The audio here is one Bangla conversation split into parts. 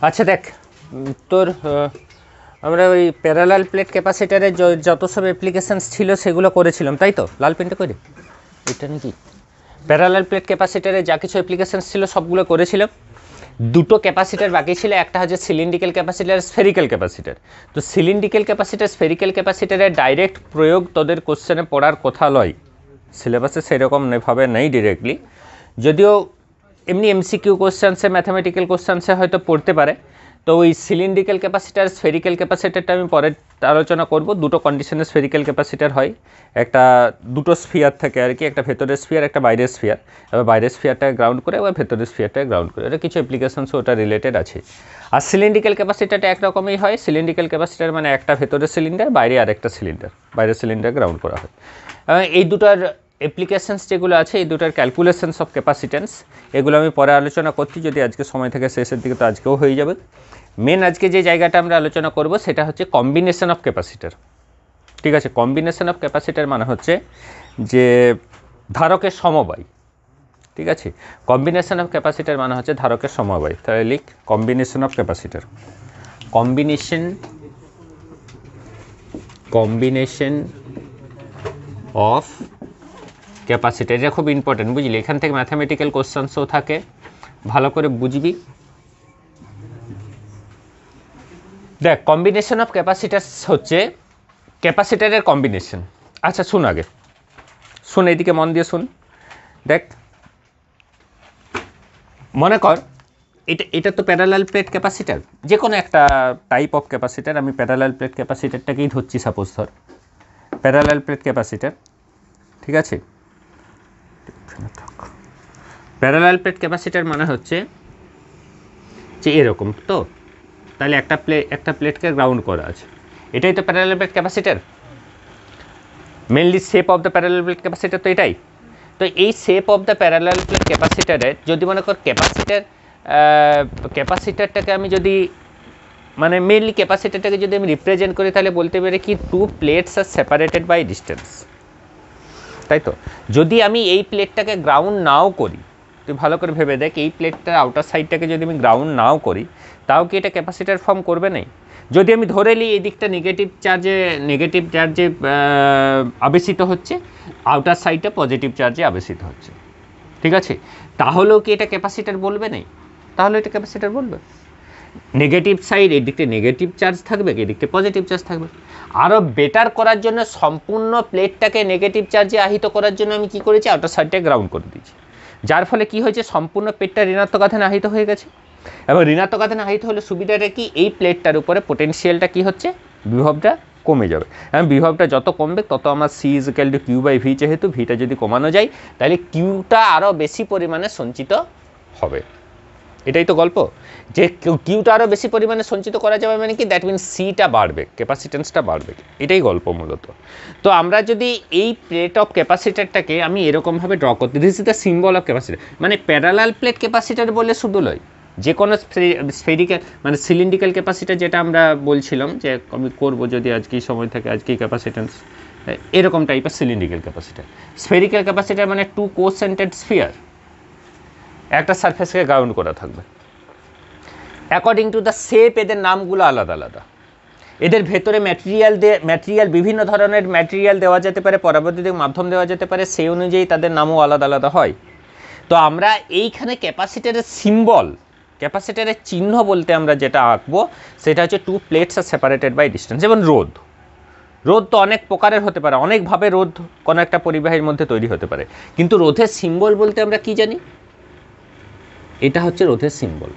আচ্ছা দেখ তোর আমরা ওই প্যারালাল প্লেট ক্যাপাসিটারের যত সব অ্যাপ্লিকেশানস ছিল সেগুলো করেছিলাম, তাই তো? লাল পেনটা করে এটা নাকি প্যারালাল প্লেট ক্যাপাসিটারে যা কিছু অ্যাপ্লিকেশানস ছিল সবগুলো করেছিলাম। দুটো ক্যাপাসিটার বাকি ছিল, একটা হচ্ছে সিলিন্ড্রিক্যাল ক্যাপাসিটার, স্ফেরিক্যাল ক্যাপাসিটার। তো সিলিন্ড্রিক্যাল ক্যাপাসিটার স্ফেরিক্যাল ক্যাপাসিটারের ডাইরেক্ট প্রয়োগ তোদের কোশ্চেনে পড়ার কথা নয়, সিলেবাসে সেরকম ভাবে নেই ডিরেক্টলি, যদিও এমনি এমসিকিউ কোশ্চেন্সে ম্যাথামেটিক্যাল কোশ্চেন্সে হয়তো পড়তে পারে। তো ওই সিলিন্ড্রিক্যাল ক্যাপাসিটার স্ফেরিক্যাল ক্যাপাসিটারটা আমি পরে আলোচনা করব। দুটো কন্ডিশনে স্ফেরিক্যাল ক্যাপাসিটার হয়, একটা দুটো স্ফিয়ার থাকে আর কি, একটা ভেতরের স্ফিয়ার একটা বাইরের স্ফিয়ার, এবার বাইরের স্ফিয়ারটাকে গ্রাউন্ড করে এবার ভেতরের স্ফিয়ারটাকে গ্রাউন্ড করে, এটা কিছু অ্যাপ্লিকেশনস ওটা রিলেটেড আছে। আর সিলিন্ড্রিক্যাল ক্যাপাসিটারটা একরকমই হয়, সিলিন্ড্রিক্যাল ক্যাপাসিটার মানে একটা ভেতরের সিলিন্ডার, বাইরে আরেকটা সিলিন্ডার, বাইরের সিলিন্ডার গ্রাউন্ড করা হয়। এই দুটার অ্যাপ্লিকেশনস যেগুলো আছে, এই দুটার ক্যালকুলেশনস অফ ক্যাপাসিটেন্স, এগুলো আমি পরে আলোচনা করছি, যদি আজকে সময় থেকে শেষের দিকে তো আজকেও হয়ে যাবে। মেন আজকে যে জায়গাটা আমরা আলোচনা করব সেটা হচ্ছে কম্বিনেশন অফ ক্যাপাসিটার। ঠিক আছে, কম্বিনেশন অফ ক্যাপাসিটার মানে হচ্ছে যে ধারকের সমবায়। ঠিক আছে, কম্বিনেশন অফ ক্যাপাসিটার মানে হচ্ছে ধারকের সমবায়। তাহলে লিখ combination of capacitor. Combination of capacitor, এটা খুব ইম্পর্টেন্ট, বুঝলি? এখান থেকে ম্যাথামেটিক্যাল কোশ্চেন্সও থাকে, ভালো করে বুঝবি। দেখ, কম্বিনেশন অফ ক্যাপাসিটার্স হচ্ছে ক্যাপাসিটারের কম্বিনেশন। আচ্ছা শুন, আগে শুন, এইদিকে মন দিয়ে শুন। দেখ, মনে কর এটা তো প্যারালাল প্লেট ক্যাপাসিটার, যে কোনো একটা টাইপ অফ ক্যাপাসিটার, আমি প্যারালাল প্লেট ক্যাপাসিটারটাকেই ধরছি সাপোজ, ধর প্যারালাল প্লেট ক্যাপাসিটার। ঠিক আছে, প্যারালাল প্লেট ক্যাপাসিটার মানে হচ্ছে যে এরকম, তো তাহলে একটা প্লেটকে গ্রাউন্ড করা আছে, এটাই তো parallel plate capacitor. Mainly shape of the parallel plate capacitor তো এটাই। তো এই shape of the parallel plate ক্যাপাসিটারের যদি মনে কর ক্যাপাসিটারটাকে আমি যদি মানে মেনলি ক্যাপাসিটারটাকে যদি আমি রিপ্রেজেন্ট করি, তাহলে বলতে পারি কি two plates are separated by distance, তাই তো? যদি আমি এই প্লেটটাকে গ্রাউন্ড নাও করি, তুই ভালো করে ভেবে দেখ, এই প্লেটটার আউটার সাইডটাকে যদি আমি গ্রাউন্ড নাও করি, তাও কি এটা ক্যাপাসিটার ফর্ম করবে? নাই। যদি আমি ধরে নিই এই দিকটা নেগেটিভ চার্জে আবেশিত হচ্ছে, আউটার সাইডটা পজিটিভ চার্জে আবেশিত হচ্ছে, ঠিক আছে, তাহলেও কি এটা ক্যাপাসিটার বলবে? নেই, তাহলে এটা ক্যাপাসিটার বলবে। নেগেটিভ সাইড, এই দিকটা নেগেটিভ চার্জ থাকবে, এই দিকটা পজিটিভ চার্জ থাকবে। আরও বেটার করার জন্য সম্পূর্ণ প্লেটটাকে নেগেটিভ চার্জে আহিত করার জন্য আমি কি করেছি, আউটার সাইডটা গ্রাউন্ড করে দিয়েছি, যার ফলে কি হয়েছে, সম্পূর্ণ প্লেটটা ঋণাত্মক আধানে আহিত হয়ে গেছে। এবং ঋণাত্মক আধানে আহিত হলে সুবিধাটা কি, এই প্লেটটার উপরে পোটেনশিয়ালটা কি হচ্ছে, বিভবটা কমে যাবে। এবং বিভবটা যত কমবে তত আমার C is equal to Q by V, যেহেতু ভিটা যদি কমানো যায় তাহলে কিউটা আরও বেশি পরিমাণে সঞ্চিত হবে। এটাই তো গল্প, যে কিউটা আরও বেশি পরিমাণে সঞ্চিত করা যাবে মানে কি, দ্যাট মিনস সিটা বাড়বে, ক্যাপাসিটেন্সটা বাড়বে, এটাই গল্প মূলত। তো আমরা যদি এই প্লেট অফ ক্যাপাসিটারটাকে আমি এরকমভাবে ড্র করতে, this is the symbol of capacitor, মানে প্যারালাল প্লেট ক্যাপাসিটার বলে শুধু নয়, যে কোনো স্ফেরিক্যাল মানে সিলিন্ড্রিক্যাল ক্যাপাসিটার, যেটা আমরা বলছিলাম যে আমি করবো যদি আজকেই সময় থাকে, আজকেই ক্যাপাসিটেন্স, এরকম টাইপের সিলিন্ড্রিক্যাল ক্যাপাসিটার। স্ফেরিক্যাল ক্যাপাসিটার মানে টু কোসেন্টেড স্ফিয়ার, একটা সারফেসকে গ্রাউন্ড করা থাকবে। অ্যাকর্ডিং টু দ্য শেপ এদের নামগুলো আলাদা আলাদা, এদের ভেতরে ম্যাটেরিয়াল বিভিন্ন ধরনের ম্যাটেরিয়াল দেওয়া যেতে পারে, পরাবৈদ্যুতিক মাধ্যম দেওয়া যেতে পারে, সেই অনুযায়ী তাদের নামও আলাদা আলাদা হয়। তো আমরা এইখানে ক্যাপাসিটারের সিম্বল, ক্যাপাসিটারের চিহ্ন বলতে আমরা যেটা আঁকবো সেটা হচ্ছে two plates are separated by distance. যেমন রোদ তো অনেক প্রকারের হতে পারে, অনেকভাবে রোদ কোনো একটা পরিবাহীর মধ্যে তৈরি হতে পারে, কিন্তু রোধের সিম্বল বলতে আমরা কি জানি, এটা হচ্ছে রোধের সিম্বল,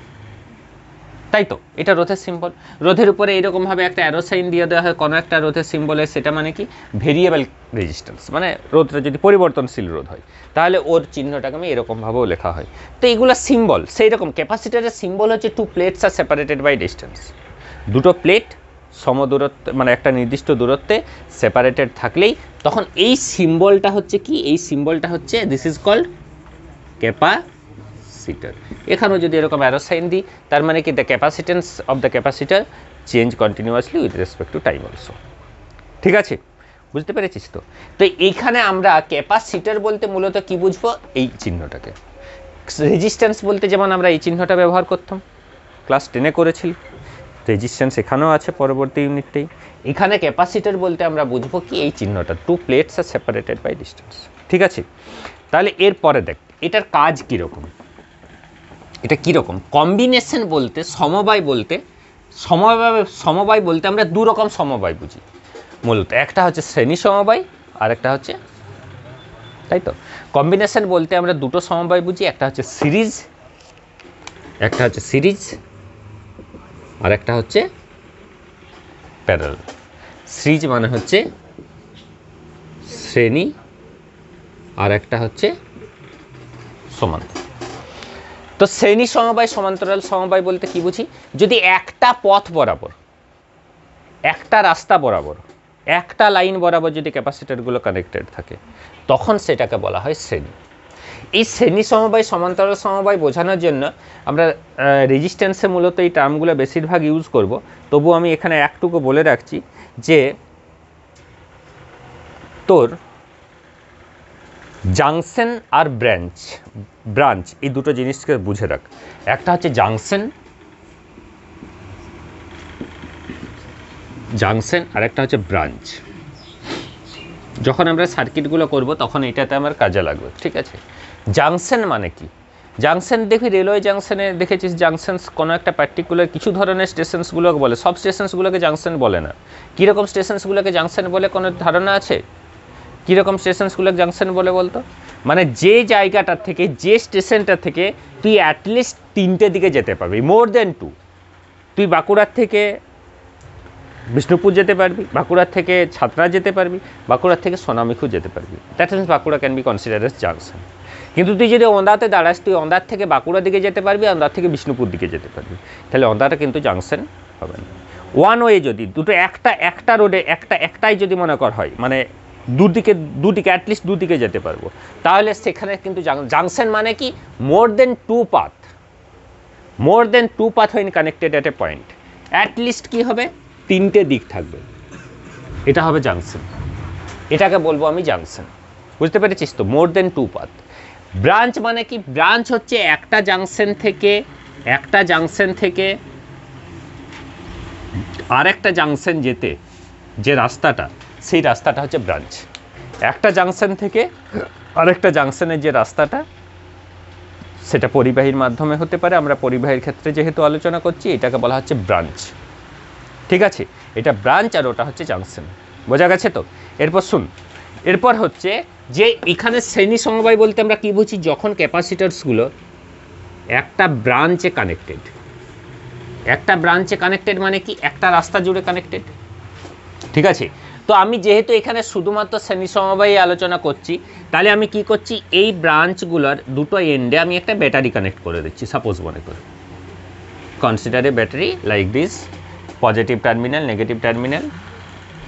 তাই তো? এটা রোধের সিম্বল। রোধের উপরে এইরকমভাবে একটা অ্যারো সাইন দিয়ে দেওয়া হয় কোনো একটা রোধের সিম্বলের, সেটা মানে কি ভেরিয়েবল রেজিস্ট্যান্স, মানে রোধটা যদি পরিবর্তনশীল রোধ হয় তাহলে ওর চিহ্নটাকে আমি এরকমভাবেও লেখা হয়। তো এইগুলো সিম্বল, সেই রকম ক্যাপাসিটারের সিম্বল হচ্ছে two plates are separated by distance. দুটো প্লেট সমদূরত্বে মানে একটা নির্দিষ্ট দূরত্বে সেপারেটেড থাকলেই তখন এই সিম্বলটা হচ্ছে কি, এই সিম্বলটা হচ্ছে দিস ইজ কল্ড ক্যাপাসিটার। এখানেও যদি এরকম অ্যারো সাইন দিই তার মানে কি the capacitance of the capacitor change continuously with respect to time also. ঠিক আছে, বুঝতে পেরেছিস তো? তো এইখানে আমরা ক্যাপাসিটার বলতে মূলত কি বুঝবো, এই চিহ্নটাকে। রেজিস্ট্যান্স বলতে যেমন আমরা এই চিহ্নটা ব্যবহার করতাম, ক্লাস 10-এ করেছিল, রেজিস্ট্যান্স এখানেও আছে পরবর্তী ইউনিটটাই। এখানে ক্যাপাসিটর বলতে আমরা বুঝবো কি এই চিহ্নটা, two plates are separated by distance. ঠিক আছে, তাহলে এরপরে দেখ এটার কাজ কীরকম, এটা কীরকম। কম্বিনেশন বলতে সমবায় বলতে সমবায় বলতে আমরা দু রকম সমবায় বুঝি মূলত, একটা হচ্ছে শ্রেণী সমবায় আর একটা হচ্ছে, তাই তো। কম্বিনেশন বলতে আমরা দুটো সমবায় বুঝি, একটা হচ্ছে সিরিজ আর একটা হচ্ছে প্যারালাল। সিরিজ মানে হচ্ছে শ্রেণী আর একটা হচ্ছে সমান্তরাল। তো শ্রেণী সমবায় সমান্তরাল সমবায় বলতে কি বুঝি, যদি একটা পথ বরাবর, একটা রাস্তা বরাবর, একটা লাইন বরাবর যদি ক্যাপাসিটরগুলো কানেক্টেড থাকে তখন সেটাকে বলা হয় শ্রেণী। এই শ্রেণী সমবায় সমান্তরাল সমবায় বোঝানোর জন্য আমরা রেজিস্ট্যান্সে মূলত এই টার্মগুলো বেশিরভাগ ইউজ করব। তবু আমি এখানে একটুকু বলে রাখছি যে তোর জাংশন আর ব্রাঞ্চ এই দুটো জিনিসকে বুঝে রাখ। একটা হচ্ছে জাংশন আর একটা হচ্ছে ব্রাঞ্চ। যখন আমরা সার্কিটগুলো করব তখন এটাতে আমার কাজে লাগবে। ঠিক আছে, জাংশন মানে কি? জাংশন দেখবি রেলওয়ে জাংশনে দেখেছিস, জাংশনস কোনো একটা পার্টিকুলার কিছু ধরনের স্টেশনসগুলোকে বলে, সব স্টেশনসগুলোকে জাংশন বলে না। কীরকম স্টেশনসগুলোকে জাংশন বলে কোনো ধারণা আছে? কীরকম স্টেশনসগুলোকে জাংশন বলে বলতো? মানে যে জায়গাটা থেকে, যে স্টেশনটা থেকে তুই অ্যাটলিস্ট 3টে দিকে যেতে পারবি, মোর দেন 2। তুই বাঁকুড়ার থেকে বিষ্ণুপুর যেতে পারবি, বাঁকুড়ার থেকে ছাতনা যেতে পারবি, বাঁকুড়ার থেকে সোনামুখী যেতে পারবি। That means Bankura can be considered S junction. কিন্তু তুই যদি ওন্দাতে দাঁড়াস, তুই ওন্দার থেকে বাঁকুড়া দিকে যেতে পারবি, ওন্দার থেকে বিষ্ণুপুর দিকে যেতে পারবি, তাহলে ওন্দাটা কিন্তু জাংশন হবে না। ওয়ান ওয়ে যদি দুটো একটা রোডে একটাই যদি মনে কর হয়, মানে দুদিকে অ্যাটলিস্ট দুদিকে যেতে পারবো, তাহলে সেখানে কিন্তু জাংশন মানে কি, more than two path when connected at a point, at least কি হবে, 3টে দিক থাকবে, এটা হবে জাংশন। এটাকে বলবো আমি জাংশন। বুঝতে পেরেছিস তো, মোর দেন 2 পাথ। ব্রাঞ্চ মানে কি, ব্রাঞ্চ হচ্ছে একটা জাংশন থেকে আরেকটা জাংশন যেতে যে রাস্তাটা, সেই রাস্তাটা হচ্ছে ব্রাঞ্চ। একটা জাংশন থেকে আরেকটা জাংশনের যে রাস্তাটা, সেটা পরিবাহীর মাধ্যমে হতে পারে। আমরা পরিবাহীর ক্ষেত্রে যেহেতু আলোচনা করছি, এটাকে বলা হচ্ছে ব্রাঞ্চ। ঠিক আছে, এটা ব্রাঞ্চ আর ওটা হচ্ছে জাংশন। বোঝা গেছে তো? এরপর শুন, এরপর হচ্ছে যে এখানে শ্রেণী সমবায় বলতে আমরা কি বুঝি, যখন ক্যাপাসিটারসগুলো একটা ব্রাঞ্চে কানেক্টেড মানে কি, একটা রাস্তা জুড়ে কানেক্টেড। ঠিক আছে, তো আমি যেহেতু এখানে শুধুমাত্র শ্রেণী সমবায় আলোচনা করছি, তাহলে আমি কি করছি, এই ব্রাঞ্চগুলোর দুটো এন্ডে আমি একটা ব্যাটারি কানেক্ট করে দিচ্ছি। সাপোজ মনে করি, consider A battery like this, positive terminal, negative terminal,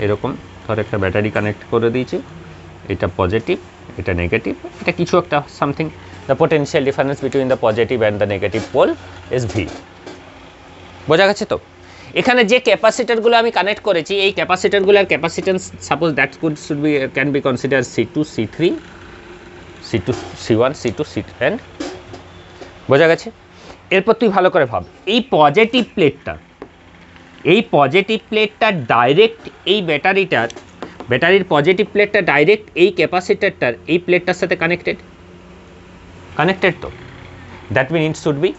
এরকম ধর একটা ব্যাটারি কানেক্ট করে দিয়েছি। এটা পজিটিভ, এটা নেগেটিভ, এটা কিছু একটা something, the potential difference between the positive and the negative pole is V. বোঝা গেছে তো? এখানে যে ক্যাপাসিটারগুলো আমি কানেক্ট করেছি, এই ক্যাপাসিটারগুলোর capacitance suppose that can be consider C2, C3, C2, C1, C2, C10। বোঝা গেছে? এরপর তুই ভালো করে ভাব, এই পজিটিভ প্লেটটা ডাইরেক্ট এই ব্যাটারির পজিটিভ প্লেটটা ডাইরেক্ট এই ক্যাপাসিটারটার এই প্লেটটার সাথে কানেক্টেড তো, that mean it should be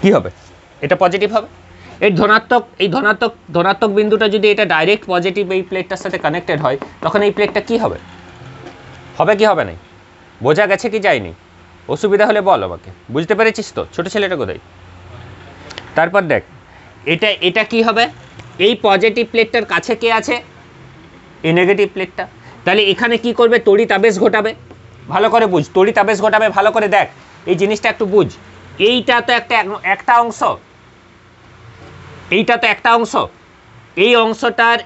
কি হবে, এটা পজিটিভ হবে। এই ধনাত্মক বিন্দুটা যদি এটা ডাইরেক্ট পজিটিভ এই প্লেটটার সাথে কানেক্টেড হয়, তখন এই প্লেটটা কি হবে কি হবে না? বোঝা গেছে কি যায়নি? অসুবিধা হলে বল আমাকে। বুঝতে পেরেছিস তো? ছোট ছেলেটা কোথায়? তারপর দেখ, এটা কি হবে, এই পজিটিভ প্লেটটার কাছে কে আছে, এই নেগেটিভ প্লেটটা। তাহলে এখানে কি করবে, তড়িৎ আবেশ ঘটাবে। ভালো করে বুঝ, তড়িৎ আবেশ ঘটাবে, ভালো করে দেখ, এই জিনিসটা একটু বুঝ। এইটা তো একটা অংশ, এই অংশটার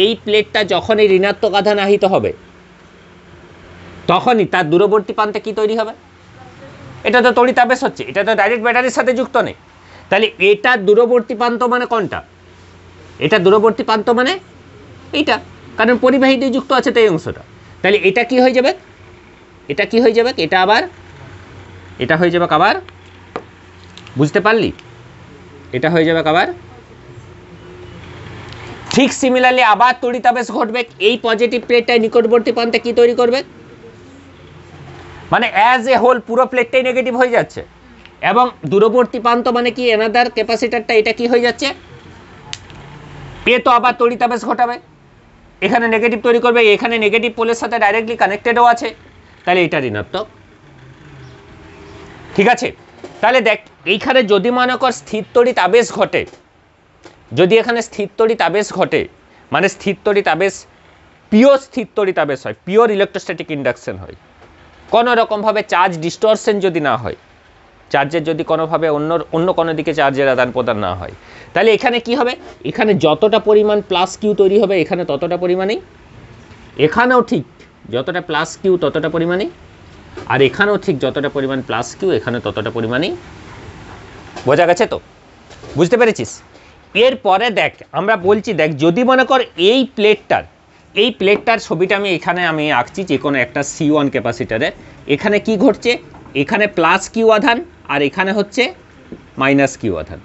এই প্লেটটা যখন এই ঋণাত্মক আধান আহিত হবে, তখনই তার দূরবর্তী প্রান্তে কি তৈরি হবে, এটা তো তড়িৎ আবেশ হচ্ছে, এটা তো ডাইরেক্ট ব্যাটারির সাথে যুক্ত নেই। তাহলে এটা দূরবর্তী প্রান্ত মানে কোনটা, এটা দূরবর্তী প্রান্ত মানে এইটা, কারণ পরিবাহী দিয়ে যুক্ত আছে তো এই অংশটা। তাহলে এটা কি হয়ে যাবে, এটা আবার এটা হয়ে যাবে আবার, বুঝতে পারলি, এটা হয়ে যাবে আবার। ঠিক সিমিলারলি আবার তড়িতাবেশ ঘটবে, এই পজিটিভ প্লেটটাই নিকটবর্তী প্রান্তে কি তৈরি করবে, মানে অ্যাজ এ হোল পুরো প্লেটটাই নেগেটিভ হয়ে যাচ্ছে, এবং দূরবর্তী প্রান্ত মানে কি এনাদার ক্যাপাসিটরটা এটা কি হয়ে যাচ্ছে, এ তো আবার তড়িতাবেশ ঘটাবে, এখানে নেগেটিভ তৈরি করবে, এখানে নেগেটিভ পোলের সাথে ডাইরেক্টলি কানেক্টেডও আছে, তাহলে এটা ঋণাত্মক। ঠিক আছে, তাহলে দেখ এইখানে যদি মনে কর স্থির তড়িৎ আবেশ ঘটে, যদি এখানে স্থির তড়িৎ আবেশ ঘটে, মানে স্থির তড়িৎ আবেশ পিওর স্থির তড়িৎ আবেশ হয়, পিওর ইলেকট্রোস্ট্যাটিক ইন্ডাকশন হয়, কোনো রকমভাবে চার্জ ডিস্টরশন যদি না হয়, চার্জের যদি কোনোভাবে অন্য কোনো দিকে চার্জের আদান প্রদান না হয়, তাহলে এখানে কি হবে, এখানে যতটা পরিমাণ প্লাস কিউ তৈরি হবে এখানে ততটা পরিমাণেই, এখানেও ঠিক যতটা প্লাস কিউ ততটা পরিমাণেই, আর এখানেও ঠিক যতটা পরিমাণ প্লাস কিউ এখানে ততটা পরিমাণেই। বোঝা গেছে তো, বুঝতে পেরেছিস? এরপরে দেখ আমরা বলছি, দেখ যদি মনে কর এই প্লেটটার ছবিটা আমি আঁকছি যে কোনো একটা C1 ক্যাপাসিটারের, এখানে কি ঘটছে, এখানে প্লাস কিউ আধান আর এখানে হচ্ছে মাইনাস কিউ আধান।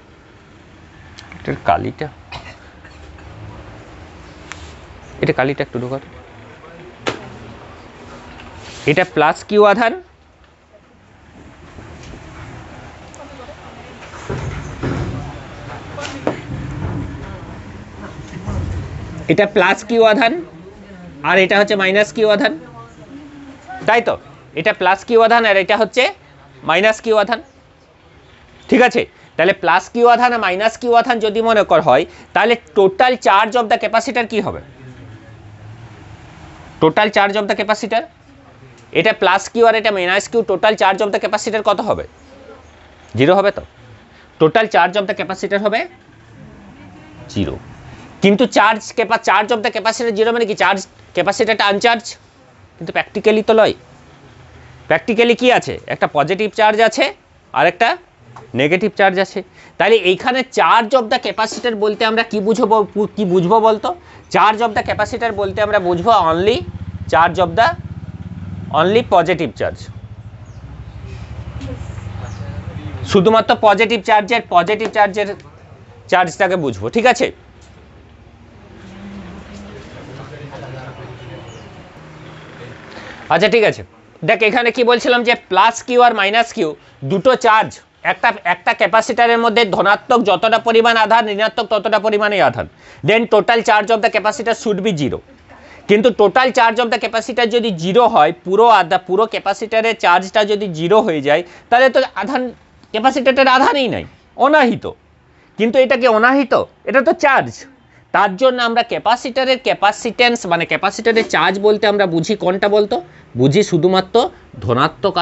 এটার কালিটা একটু ঢোকাতো, এটা প্লাস কিউ আধান, এটা প্লাস কিউ আধান আর এটা হচ্ছে মাইনাস কিউ আধান, তাই তো, এটা প্লাস কিউ আধান আর এটা হচ্ছে মাইনাস কিউ আধান। ঠিক আছে, তাহলে প্লাস কিউ আধান আর মাইনাস কিউ আধান যদি মনে কর হয়, তাহলে total charge of the capacitor কি হবে, total charge of the capacitor, এটা প্লাস কিউ আর এটা minus Q, total charge of the capacitor কত হবে, 0 হবে তো, total charge of the capacitor হবে 0। কিন্তু চার্জ অফ দ্য ক্যাপাসিটার 0 মানে কি, চার্জ ক্যাপাসিটারটা আনচার্জ, কিন্তু প্র্যাকটিক্যালি তো লয়, প্র্যাকটিক্যালি কি আছে, একটা পজিটিভ চার্জ আছে আর একটা নেগেটিভ চার্জ আছে। তাহলে এইখানে চার্জ অফ দ্য ক্যাপাসিটার বলতে আমরা কি বুঝবো বলতো, চার্জ অফ দ্য ক্যাপাসিটার বলতে আমরা বুঝবো অনলি পজিটিভ চার্জ, শুধুমাত্র পজিটিভ চার্জের চার্জটাকে বুঝবো। ঠিক আছে, আচ্ছা ঠিক আছে, দেখ এখানে কি বলছিলাম যে প্লাস কিউ আর মাইনাস কিউ দুটো চার্জ, একটা ক্যাপাসিটারের মধ্যে ধনাত্মক যতটা পরিমাণ আধান, ঋণাত্মক ততটা পরিমাণই আধান, then total charge of the capacitor should be 0। কিন্তু total charge of the capacitor যদি 0 হয়, পুরো ক্যাপাসিটারের চার্জটা যদি 0 হয়ে যায়, তাহলে তো ক্যাপাসিটারের আধানই নাই, অনাহিত। কিন্তু এটা কি অনাহিত, এটা তো চার্জ, তার জন্য আমরা ক্যাপাসিটারের ক্যাপাসিটেন্স মানে ক্যাপাসিটারের চার্জ বলতে আমরা বুঝি কোনটা বলতো, বুঝি শুধুমাত্র ধনাত্মক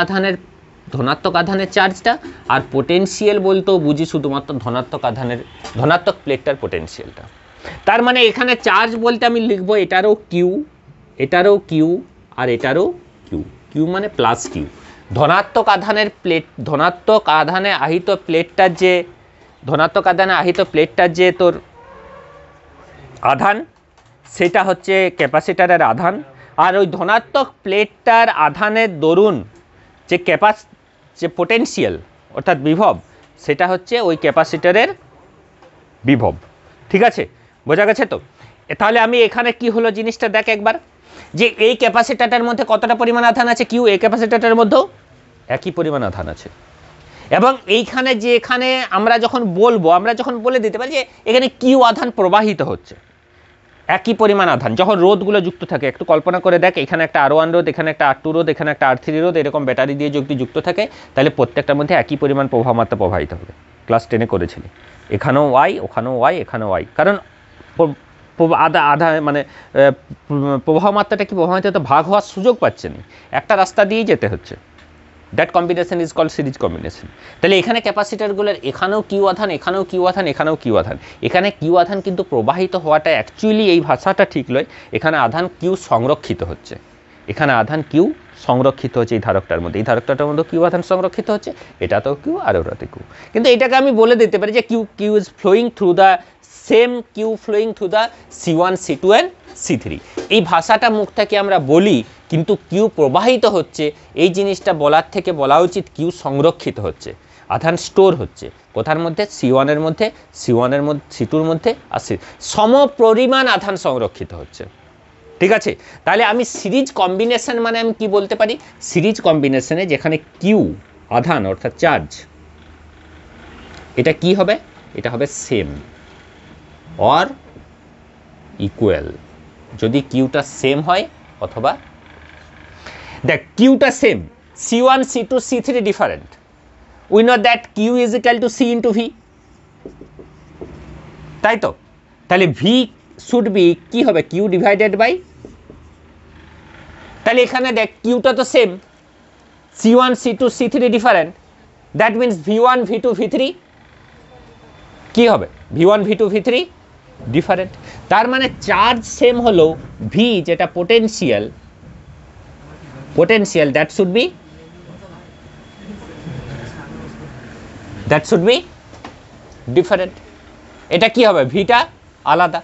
আধানের চার্জটা, আর পোটেনশিয়াল বলতেও বুঝি শুধুমাত্র ধনাত্মক প্লেটটার পোটেনশিয়ালটা। তার মানে এখানে চার্জ বলতে আমি লিখবো এটারও কিউ আর এটারও কিউ মানে প্লাস কিউ। ধনাত্মক আধানে আহিত প্লেটটার যে তোর আধান, সেটা হচ্ছে ক্যাপাসিটারের আধান, আর ওই ধনাত্মক প্লেটটার আধানের দরুন যে পোটেনশিয়াল অর্থাৎ বিভব, সেটা হচ্ছে ওই ক্যাপাসিটারের বিভব। ঠিক আছে, বোঝা গেছে তো? তাহলে আমি এখানে কি হলো জিনিসটা দেখ একবার, যে এই ক্যাপাসিটারটার মধ্যে কতটা পরিমাণ আধান আছে, কিউ, এই ক্যাপাসিটারটার মধ্যেও একই পরিমাণ আধান আছে, এবং এইখানে যে আমরা যখন বলে দিতে পারি যে এখানে কিউ আধান প্রবাহিত হচ্ছে, একই পরিমাণ আধান, যখন রোধগুলো যুক্ত থাকে, একটু কল্পনা করে দেখ, এখানে একটা R1 রোধ, এখানে একটা R2 রোধ, এখানে একটা R3 রোধ, এরকম ব্যাটারি দিয়ে যদি যুক্ত থাকে, তাহলে প্রত্যেকটার মধ্যে একই পরিমাণ প্রবাহ মাত্রা প্রবাহিত হবে। ক্লাস 10-এ করেছিলি, এখানেও ওয়াই, ওখানেও ওয়াই, এখানেও ওয়াই, কারণ মানে প্রবাহ মাত্রাটা কি প্রবাহ মাত্রাটা ভাগ হওয়ার সুযোগ পাচ্ছে না, একটা রাস্তা দিয়েই যেতে হচ্ছে। That combination is called series combination. তাহলে এখানে ক্যাপাসিটারগুলোর এখানেও কিউ আধান, এখানেও কিউ আধান, এখানেও কিউ আধান, এখানে কিউ আধান কিন্তু প্রবাহিত হওয়াটা অ্যাকচুয়ালি এই ভাষাটা ঠিক নয়, এখানে আধান কিউ সংরক্ষিত হচ্ছে, এই ধারকটার মধ্যে, কিউ আধান সংরক্ষিত হচ্ছে, এটাতেও কিউ আর ওটাতে কিউ। কিন্তু এটাকে আমি বলে দিতে পারি যে Q is flowing through the same Q flowing through the C1 C2 and C3। এই ভাষাটা মুখ থেকে আমরা বলি, কিন্তু কিউ প্রবাহিত হচ্ছে এই জিনিসটা বলার থেকে বলা উচিত কিউ সংরক্ষিত হচ্ছে, আধান স্টোর হচ্ছে কোথার মধ্যে, C1 এর মধ্যে, C1 এর মধ্যে, C2 এর মধ্যে আর সম পরিমাণ আধান সংরক্ষিত হচ্ছে। ঠিক আছে, তাহলে আমি সিরিজ কম্বিনেশন মানে আমি কি বলতে পারি, সিরিজ কম্বিনেশনে যেখানে কিউ আধান অর্থাৎ চার্জ, এটা কি হবে, এটা হবে সেম অর ইকুয়াল। যদি কিউটা সেম হয় অথবা দেখ কিউটা same, C1 C2 C3 different, we know that Q is equal to C into V, তাই তো? তাহলে ভি শুড বি কি হবে, কিউ ডিভাইডেড বাই, তাহলে এখানে দেখ কিউটা তো same, C1 C2 C3 different, that means V1 V2 V3 কি হবে, V1 V2 V3 ডিফারেন্ট। তার মানে চার্জ সেম হলো ভি যেটা potential, that should be different. এটা কি হবে, ভিটা আলাদা।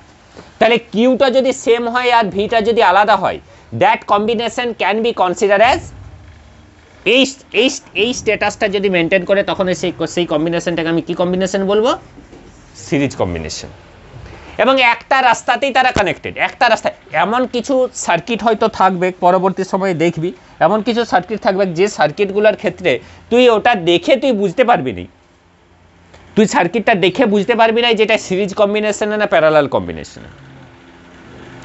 তাহলে কিউটা যদি সেম হয় আর ভিটা যদি আলাদা হয়, that combination can be consider as, এই স্ট্যাটাসটা যদি মেনটেন করে তখন সেই কম্বিনেশনটাকে আমি কি কম্বিনেশন বলবো, সিরিজ কম্বিনেশন। এবং একটা রাস্তাতেই তারা কানেক্টেড, একটা রাস্তায়। এমন কিছু সার্কিট হয়তো থাকবে, পরবর্তী সময়ে দেখবি এমন কিছু সার্কিট থাকবে যে সার্কিটগুলোর ক্ষেত্রে তুই ওটা দেখে তুই বুঝতে পারবি না, তুই সার্কিটটা দেখে বুঝতে পারবি না যেটা সিরিজ কম্বিনেশনে না প্যারালাল কম্বিনেশনে।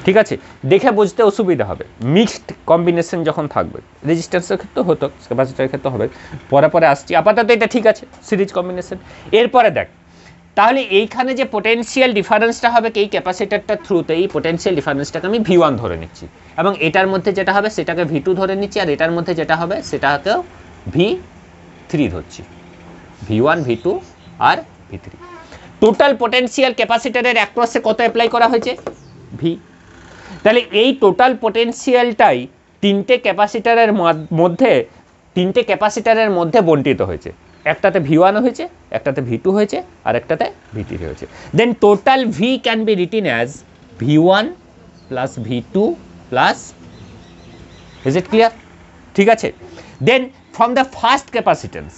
ঠিক আছে, দেখে বুঝতে অসুবিধা হবে। মিক্সড কম্বিনেশন যখন থাকবে, রেজিস্ট্যান্সের ক্ষেত্রে হতো, ক্যাপাসিটরের ক্ষেত্রে হবে, পরে আসছি, আপাতত এটা ঠিক আছে সিরিজ কম্বিনেশন। এরপরে দেখ, তাহলে এইখানে যে পোটেনশিয়াল ডিফারেন্সটা হবে এই ক্যাপাসিটরটার থ্রুতে, এই পোটেনশিয়াল ডিফারেন্সটাকে আমি V1 ধরে নিচ্ছি, এবং এটার মধ্যে যেটা হবে সেটাকে V2 ধরে নিচ্ছি, আর এটার মধ্যে যেটা হবে সেটাকেও V3 ধরছি, V1 V2 আর V3। টোটাল পোটেনশিয়াল ক্যাপাসিটরের অ্যাক্রসে কত অ্যাপ্লাই করা হয়েছে, V। তাহলে এই টোটাল পোটেনশিয়ালটাই তিনটে ক্যাপাসিটরের মধ্যে বণ্টিত হয়েছে, একটাতে V1 হয়েছে, একটাতে V2 হয়েছে, আর একটাতে V3 হয়েছে। Then total V can be written as V1 plus V2 plus, is it clear? ঠিক আছে, then from the first capacitance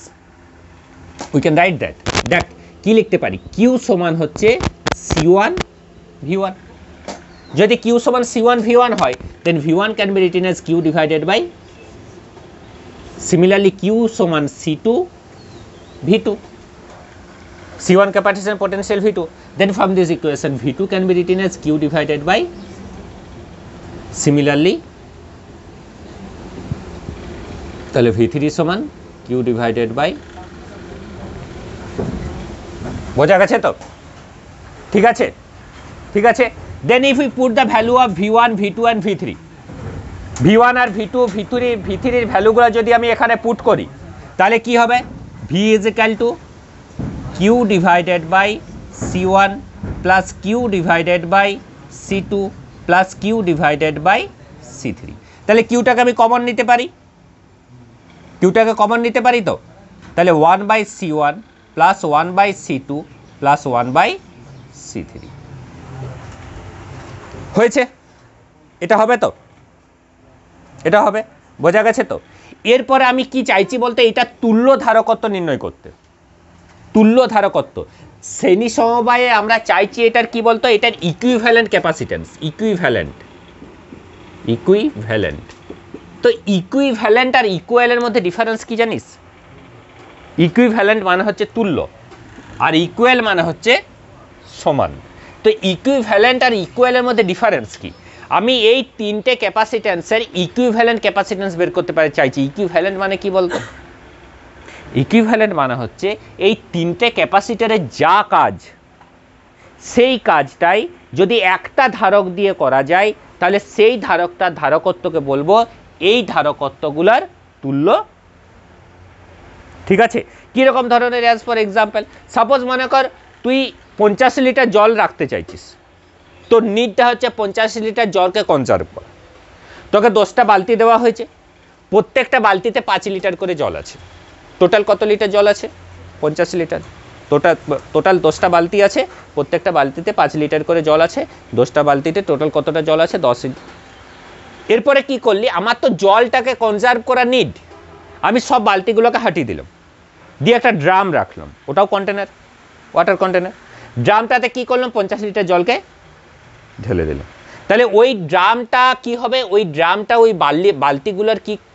we can write that কি লিখতে পারি, Q সমান হচ্ছে C1 V1। যদি Q সমান C1 V1 হয়, then V1 can be written as Q divided by, similarly Q সমান C2 V2, C1 capacitor potential V2, then from this equation V2 can be written as Q divided by, similarly তাহলে V3 সমান Q divided by, বোঝা গেছে তো? ঠিক আছে, ঠিক আছে। then if we put the value of V1 V2 and V3, V1 R V2 V3 এর ভ্যালুগুলো যদি আমি এখানে পুট করি, তাহলে কি হবে, V is equal to Q divided by C1 plus Q divided by C2 plus Q divided by C3। তাহলে কিউটাকে আমি কমন নিতে পারি, তো তাহলে 1 by C1 plus 1 by C2 plus 1 by C3 হয়েছে। এটা হবে তো, এটা হবে, বোঝা গেছে তো? এরপরে আমি কি চাইছি বলতে, এটা তুল্য ধারকত্ব নির্ণয় করতে। তুল্য ধারকত্ব শ্রেণী সমবায়ে আমরা চাইছি এটার কি বলতো, এটার ইকুইভ্যালেন্ট ক্যাপাসিট্যান্স, ইকুইভ্যালেন্ট। তো ইকুইভ্যালেন্ট আর ইকুয়ালের মধ্যে ডিফারেন্স কি জানিস? ইকুইভ্যালেন্ট মানে হচ্ছে তুল্য, আর ইকুয়াল মানে হচ্ছে সমান। তো ইকুইভ্যালেন্ট আর ইকুয়ালের মধ্যে ডিফারেন্স কি? আমি এই তিনটে ক্যাপাসিট্যান্সের ইকুইভ্যালেন্ট ক্যাপাসিট্যান্স বের করতে চাইছি। ইকুইভ্যালেন্ট মানে কি বলতো? ইকুইভ্যালেন্ট মানে হচ্ছে এই তিনটে ক্যাপাসিটরের যা কাজ, সেই কাজটাই যদি একটা ধারক দিয়ে করা যায়, তাহলে সেই ধারকটার ধারকত্বকে বলবো এই ধারকত্বগুলোর তুল্য। ঠিক আছে, কীরকম ধরনের? অ্যাজ ফর এক্সাম্পল, সাপোজ মনে কর তুই 50 লিটার জল রাখতে চাইছিস, তোর নিডটা হচ্ছে 50 লিটার জলকে কনজার্ভ করা। তোকে 10টা বালতি দেওয়া হয়েছে, প্রত্যেকটা বালতিতে 5 লিটার করে জল আছে। টোটাল কত লিটার জল আছে? 50 লিটার। টোটাল 10টা বালতি আছে, প্রত্যেকটা বালতিতে 5 লিটার করে জল আছে, 10টা বালতিতে টোটাল কতটা জল আছে 10। এরপরে কি করলি, আমার তো জলটাকে কনজার্ভ করা নিড, আমি সব বালতিগুলোকে হাঁটিয়ে দিলাম, দিয়ে একটা ড্রাম রাখলাম, ওটাও কন্টেনার, ওয়াটার কন্টেনার। ড্রামটাতে কি করলাম, 50 লিটার জলকে ঢেলে দিলাম। তাহলে ওই ড্রামটা কি হবে, ওই ড্রামটা ওই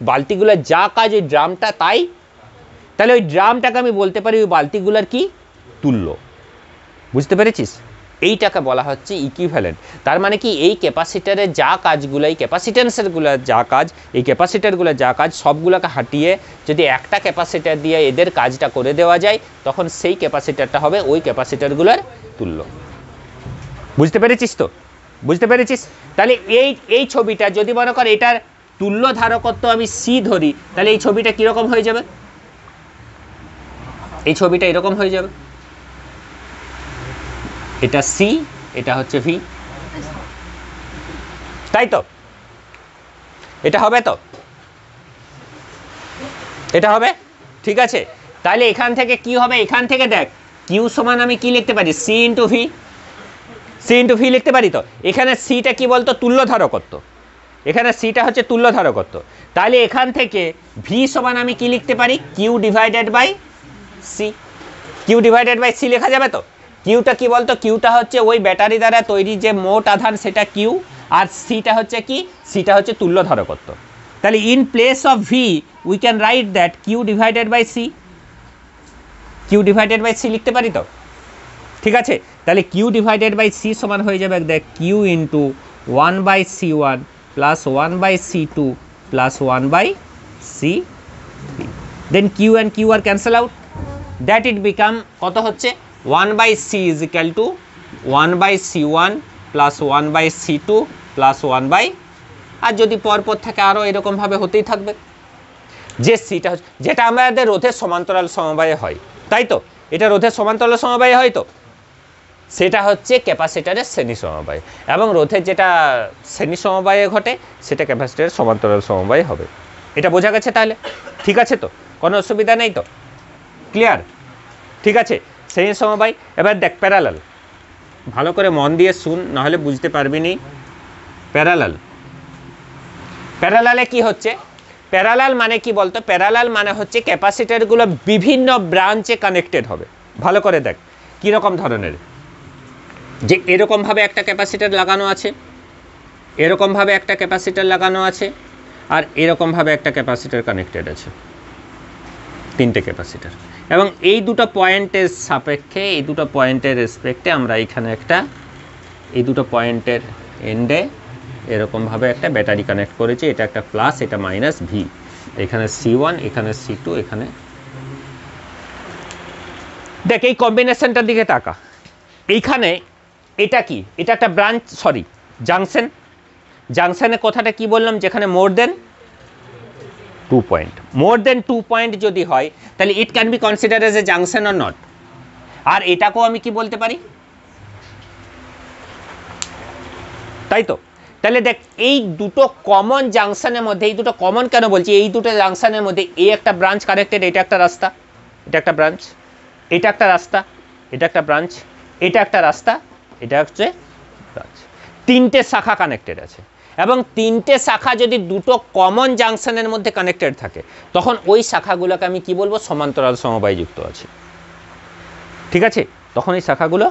বালতিগুলোর যা কাজ ওই ড্রামটা তাই। তাহলে ওই ড্রামটাকে আমি বলতে পারি ওই বালতিগুলোর কি তুল্য। বুঝতে পেরেছিস? এইটাকে বলা হচ্ছে ইকুইভ্যালেন্ট। তার মানে কি, এই ক্যাপাসিটারের যা কাজগুলো, এই ক্যাপাসিটেন্সেরগুলো যা কাজ, এই ক্যাপাসিটারগুলো যা কাজ, সবগুলোকে হাঁটিয়ে যদি একটা ক্যাপাসিটার দিয়ে এদের কাজটা করে দেওয়া যায়, তখন সেই ক্যাপাসিটারটা হবে ওই ক্যাপাসিটারগুলোর তুল্য। বুঝতে পেরেছিস তো? বুঝতে পেরেছিস? তাহলে এই ছবিটা যদি মনে কর এটার তুল্য ধারকত্ব আমি সি ধরি, তাহলে এই ছবিটা কীরকম হয়ে যাবে? এই ছবিটা এরকম হয়ে যাবে, এটা সি, এটা হচ্ছে ভি, তাই তো? এটা হবে তো? এটা হবে, ঠিক আছে। তাহলে এখান থেকে কি হবে, এখান থেকে দেখ কিউ সমান আমি কি লিখতে পারি, C into V, C into V লিখতে পারি তো। এখানে সিটা কি বলতো, তুল্য ধারকত্ব, এখানে সিটা হচ্ছে তুল্য ধারকত্ব। তাহলে এখান থেকে ভি সমান আমি কি লিখতে পারি, Q divided by C, Q divided by C লেখা যাবে তো। কিউটা কি বলতো, কিউটা হচ্ছে ওই ব্যাটারি দ্বারা তৈরি যে মোট আধান সেটা কিউ, আর সিটা হচ্ছে কি, সিটা হচ্ছে তুল্য ধারকত্ব। তাহলে in place of V we can write that Q divided by C, Q divided by C লিখতে পারি তো, ঠিক আছে। তাহলে কিউ ডিভাইডেড বাই সি সমান হয়ে যাবে দেখ Q into 1/C1 plus 1/C2 plus 1/C3, then Q and Q are cancel out, that it become কত হচ্ছে 1/C is equal to 1/C1 plus 1/C2 plus 1/, আর যদি পরপর থেকে আরও এরকমভাবে হতেই থাকবে, যে সিটা হচ্ছে যেটা আমাদের রোধের সমান্তরাল সমবায়ে হয়, তাই তো? এটা রোধের সমান্তরাল সমবায়ে হয় তো, সেটা হচ্ছে ক্যাপাসিটারের শ্রেণী সমবায়, এবং রোধের যেটা শ্রেণী সমবায়ে ঘটে সেটা ক্যাপাসিটারের সমান্তরাল সমবায় হবে। এটা বোঝা গেছে তাহলে? ঠিক আছে তো, কোনো অসুবিধা নেই তো? ক্লিয়ার? ঠিক আছে, শ্রেণী সমবায়। এবার দেখ প্যারালাল, ভালো করে মন দিয়ে শুন, নাহলে বুঝতে পারবি নি। প্যারালাল, প্যারালালে কি হচ্ছে, প্যারালাল মানে কি বলতো, প্যারালাল মানে হচ্ছে ক্যাপাসিটারগুলো বিভিন্ন ব্রাঞ্চে কানেক্টেড হবে। ভালো করে দেখ কীরকম ধরনের, যে এরকমভাবে একটা ক্যাপাসিটার লাগানো আছে, এরকমভাবে একটা ক্যাপাসিটার লাগানো আছে, আর এরকমভাবে একটা ক্যাপাসিটার কানেক্টেড আছে, তিনটে ক্যাপাসিটার। এবং এই দুটো পয়েন্টের সাপেক্ষে, এই দুটো পয়েন্টের রেসপেক্টে আমরা এখানে একটা, এই দুটো পয়েন্টের এন্ডে এরকমভাবে একটা ব্যাটারি কানেক্ট করেছি, এটা একটা প্লাস, এটা মাইনাস ভি, এখানে C1, এখানে C2, এখানে দেখ এই কম্বিনেশনটার দিকে তাকা। এইখানে এটা কি, এটা একটা ব্রাঞ্চ, সরি জাংশন, জাংশনের কথাটা কি বললাম, যেখানে মোর দেন 2 পয়েন্ট, মোর দেন 2 পয়েন্ট যদি হয় তাহলে it can be consider as a junction or not. আর এটাকেও আমি কি বলতে পারি, তাই তো? তাহলে দেখ এই দুটো কমন জাংশনের মধ্যে, এই দুটো কমন কেন বলছি, এই দুটো জাংশনের মধ্যে এই একটা ব্রাঞ্চ কানেক্টেড, এটা একটা রাস্তা, এটা একটা ব্রাঞ্চ, এটা একটা রাস্তা, এটা একটা ব্রাঞ্চ, এটা একটা রাস্তা, এটা হচ্ছে ব্রাঞ্চ, তিনটে শাখা কানেক্টেড আছে। এবং তিনটে শাখা যদি দুটো কমন জাংশনের মধ্যে কানেক্টেড থাকে, তখন ওই শাখাগুলোকে আমি কি বলবো, সমান্তরাল সমবায়যুক্ত আছে, ঠিক আছে? তখন এই শাখাগুলো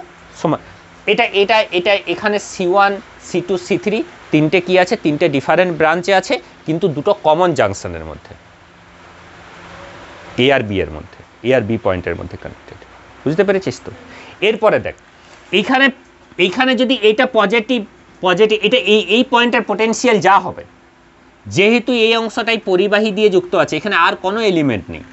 এটা এটা এটা এখানে C1, C2, C3 তিনটে কি আছে, তিনটে ডিফারেন্ট ব্রাঞ্চে আছে, কিন্তু দুটো কমন জাংশনের মধ্যে, এ আর বি এর মধ্যে, এ আর বি পয়েন্টের মধ্যে কানেক্টেড। বুঝতে পেরেছিস তো? এরপরে দেখ এইখানে, এইখানে যদি এটা পজিটিভ, পজিটিভ, এটা এই পয়েন্টের পোটেনশিয়াল যা হবে, যেহেতু এই অংশটাই পরিবাহী দিয়ে যুক্ত আছে, এখানে আর কোনো এলিমেন্ট নেই,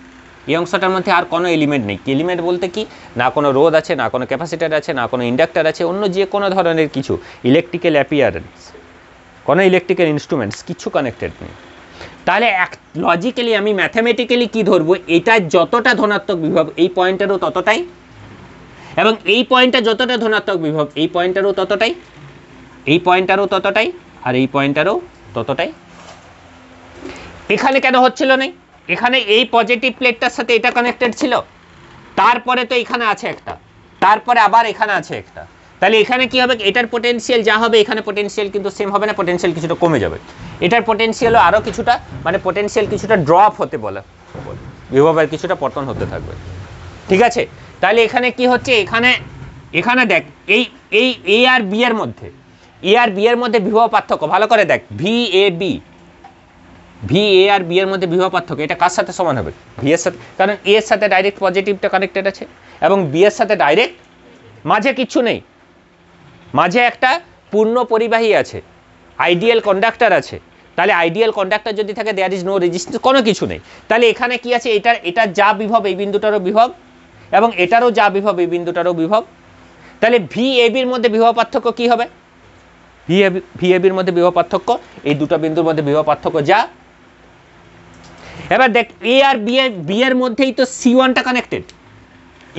এই অংশটার মধ্যে আর কোনো এলিমেন্ট নেই। এলিমেন্ট বলতে কি, না কোনো রোধ আছে, না কোনো ক্যাপাসিটার আছে, না কোনো ইন্ডাক্টার আছে, অন্য যে কোনো ধরনের কিছু ইলেকট্রিক্যাল অ্যাপিয়ারেন্স, কোনো ইলেকট্রিক্যাল ইনস্ট্রুমেন্টস কিছু কানেক্টেড নেই। তাহলে লজিক্যালি আমি ম্যাথামেটিক্যালি কি ধরবো, এটা যতটা ধনাত্মক বিভব এই পয়েন্টেরও ততটাই, এবং এই পয়েন্টটা যতটা ধনাত্মক বিভব এই পয়েন্টেরও ততটাই, এই পয়েন্টটারও ততটাই, আর এই পয়েন্টটারও ততটাই। এখানে কেন হচ্ছিল না, এখানে এই পজিটিভ প্লেটটার সাথে এটা কানেক্টেড ছিল, তারপরে তো এখানে আছে একটা, তারপরে আবার এখানে আছে একটা, তাহলে এখানে কি হবে, এটার পোটেনশিয়াল যা হবে এখানে পোটেনশিয়াল কিন্তু সেম হবে না, পোটেনশিয়াল কিছুটা কমে যাবে, এটার পোটেনশিয়ালও আরও কিছুটা মানে পোটেনশিয়াল কিছুটা ড্রপ হতে বলে, বিভবের কিছুটা পতন হতে থাকবে। ঠিক আছে, তাহলে এখানে কি হচ্ছে, এখানে এখানে দেখ এই এই এ আর বি এর মধ্যে, এ আর বি এর মধ্যে বিভব পার্থক্য ভালো করে দেখ, V A B, V A আর বি এর মধ্যে বিভব পার্থক্য এটা কার সাথে সমান হবে, ভি এর সাথে, কারণ এ এর সাথে ডাইরেক্ট পজিটিভটা কানেক্টেড আছে এবং বি এর সাথে ডাইরেক্ট, মাঝে কিচ্ছু নেই, মাঝে একটা পূর্ণ পরিবাহী আছে, আইডিয়াল কন্ডাক্টর আছে, তাহলে আইডিয়াল কন্ডাক্টর যদি থাকে দেয়ার ইজ নো রেজিস্ট্যান্স, কোনো কিছু নেই, তাহলে এখানে কি আছে, এটার যা বিভব এই বিন্দুটারও বিভব এবং এটারও যা বিভব এই বিন্দুটারও বিভব, তাহলে ভি এ বির মধ্যে বিভব পার্থক্য কি হবে, ভি এ বির মধ্যে বিভব পার্থক্য এই দুটো বিন্দুর মধ্যে বিভব পার্থক্য যা। এবার দেখ এ আর বি এর মধ্যেই তো সি ওয়ানটা কানেক্টেড,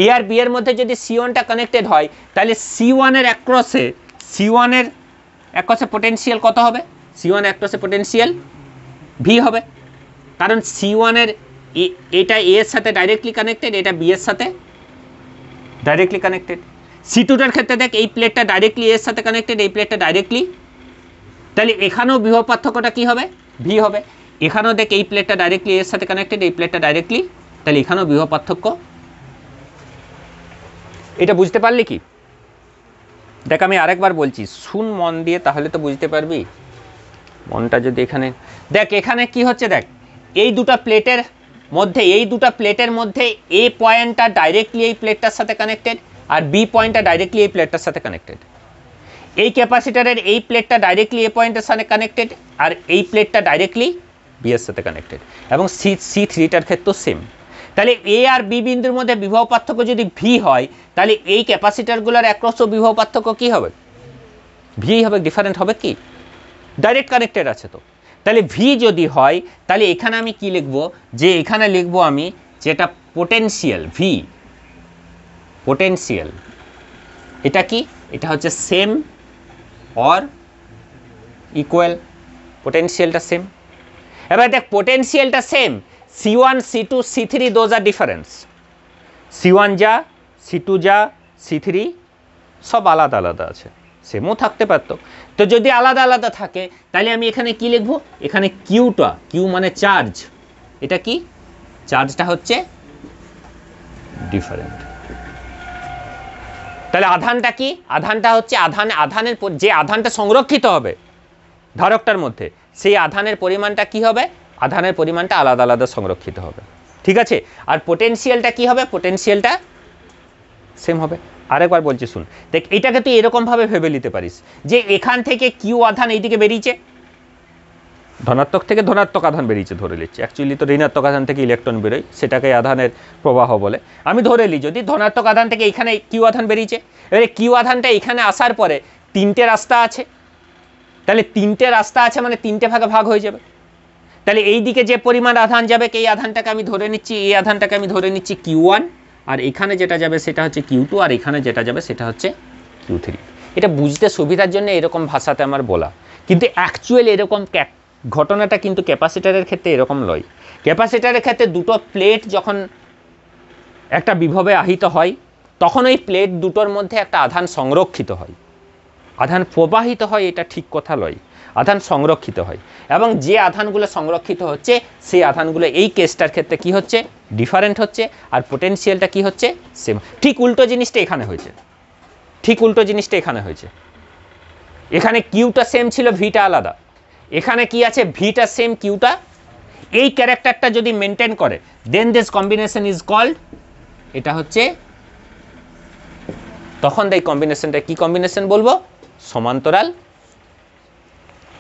এ আর বি এর মধ্যে যদি সি ওয়ানটা কানেক্টেড হয় তাহলে সি ওয়ানের অ্যাক্রসে পোটেনশিয়াল কত হবে, সি ওয়ান অ্যাক্রসে পোটেনশিয়াল ভি হবে, কারণ সি ওয়ানের এটা এ এর সাথে ডাইরেক্টলি কানেক্টেড, এটা বি এর সাথে ডাইরেক্টলি কানেক্টেড। সি টুটার ক্ষেত্রে দেখ এই প্লেটটা ডাইরেক্টলি এর সাথে কানেক্টেড, এই প্লেটটা ডাইরেক্টলি, তাহলে এখানেও বিভব পার্থক্যটা কি হবে, ভি হবে, এখানেও দেখ এই প্লেটটা ডাইরেক্টলি এর সাথে কানেক্টেড, এই প্লেটটা ডাইরেক্টলি, তাহলে এখানেও বিভব পার্থক্য। এটা বুঝতে পারলি কি, দেখ আমি আরেকবার বলছি, শুন মন দিয়ে, তাহলে তো বুঝতে পারবি, মনটা যদি এখানে দেখ, এখানে কি হচ্ছে দেখ, এই দুটো প্লেটের মধ্যে এ পয়েন্টটা ডাইরেক্টলি এই প্লেটটার সাথে কানেক্টেড আর বি পয়েন্টটা ডাইরেক্টলি এই প্লেটটার সাথে কানেক্টেড, এই ক্যাপাসিটরের এই প্লেটটা ডাইরেক্টলি এ পয়েন্টের সাথে কানেক্টেড আর এই প্লেটটা ডাইরেক্টলি বি এর সাথে কানেক্টেড, এবং সি থ্রিটার ক্ষেত্রেও সেম। তাহলে এ আর বি বিন্দুর মধ্যে বিভব পার্থক্য যদি ভি হয়, তাহলে এই ক্যাপাসিটরগুলোর অ্যাক্রসও বিভব পার্থক্য কি হবে, ভি হবে, ডিফারেন্ট হবে কি, ডাইরেক্ট কানেক্টেড আছে তো, তাহলে ভি যদি হয় তাহলে এখানে আমি কি লিখবো, যে এখানে লিখবো আমি যেটা পোটেনশিয়াল ভি, পোটেনশিয়াল এটা কি, এটা হচ্ছে সেম অর ইকুয়াল, পোটেনশিয়ালটা সেম। এবার দেখ পোটেনশিয়ালটা same, C1 C2 C3 those are difference, C1 যা C2 যা C3 সব আলাদা আলাদা আছে, সেমও থাকতে পারতো, তো যদি আলাদা আলাদা থাকে তাহলে আমি এখানে কি লিখবো, এখানে কিউটা, কিউ মানে চার্জ, এটা কি চার্জটা হচ্ছে ডিফারেন্ট, তাহলে আধানটা কি, আধানটা হচ্ছে আধানের যে আধানটা সংরক্ষিত হবে ধারকটার মধ্যে, সেই আধানের পরিমাণটা কি হবে, আধানের পরিমাণটা আলাদা আলাদা সংরক্ষিত হবে। ঠিক আছে, আর পোটেনশিয়ালটা কি হবে, পোটেনশিয়ালটা সেম হবে। আরেকবার বলছি শুন, দেখ এটাকে তুই এরকমভাবে ভেবে নিতে পারিস যে এখান থেকে কিউ আধান এইদিকে বেরিয়েছে, ধনাত্মক থেকে ধনাত্মক আধান বেরিয়েছে ধরে নিচ্ছি, অ্যাকচুয়ালি তো ঋণাত্মক আধান থেকে ইলেকট্রন বেরোয়, সেটাকে আধানের প্রবাহ বলে, আমি ধরে নিই যদি ধনাত্মক আধান থেকে এখানে কিউ আধান বেরিয়েছে, এবারে কিউ আধানটা এখানে আসার পরে তিনটে রাস্তা আছে, তাহলে তিনটে রাস্তা আছে মানে তিনটে ভাগে ভাগ হয়ে যাবে, তাহলে এই দিকে যে পরিমাণ আধান যাবে এই আধানটাকে আমি ধরে নিচ্ছি, এই আধানটাকে আমি ধরে নিচ্ছি Q1, আর এখানে যেটা যাবে সেটা হচ্ছে Q2, আর এখানে যেটা যাবে সেটা হচ্ছে Q3। এটা বুঝতে সুবিধার জন্য এরকম ভাষাতে আমার বলা, কিন্তু অ্যাকচুয়ালি এরকম ঘটনাটা কিন্তু ক্যাপাসিটরের ক্ষেত্রে এরকম নয়। ক্যাপাসিটরের ক্ষেত্রে দুটো প্লেট যখন একটা বিভবে আহিত হয় তখন ওই প্লেট দুটোর মধ্যে একটা আধান সংরক্ষিত হয়, আধান প্রবাহিত হয় এটা ঠিক কথা নয়, আধান সংরক্ষিত হয়, এবং যে আধানগুলো সংরক্ষিত হচ্ছে সেই আধানগুলো এই কেসটার ক্ষেত্রে কি হচ্ছে, ডিফারেন্ট হচ্ছে, আর পোটেনশিয়ালটা কি হচ্ছে, সেম। ঠিক উল্টো জিনিসটা এখানে হয়েছে, ঠিক উল্টো জিনিসটা এখানে হয়েছে, এখানে কিউটা সেম ছিল, ভিটা আলাদা, এখানে কি আছে, ভিটা সেম, কিউটা, এই ক্যারেক্টারটা যদি মেনটেন করে দেন দিস কম্বিনেশন ইজ কল্ড, এটা হচ্ছে, তখন এই কম্বিনেশনটা কি কম্বিনেশন বলবো, সমান্তরাল,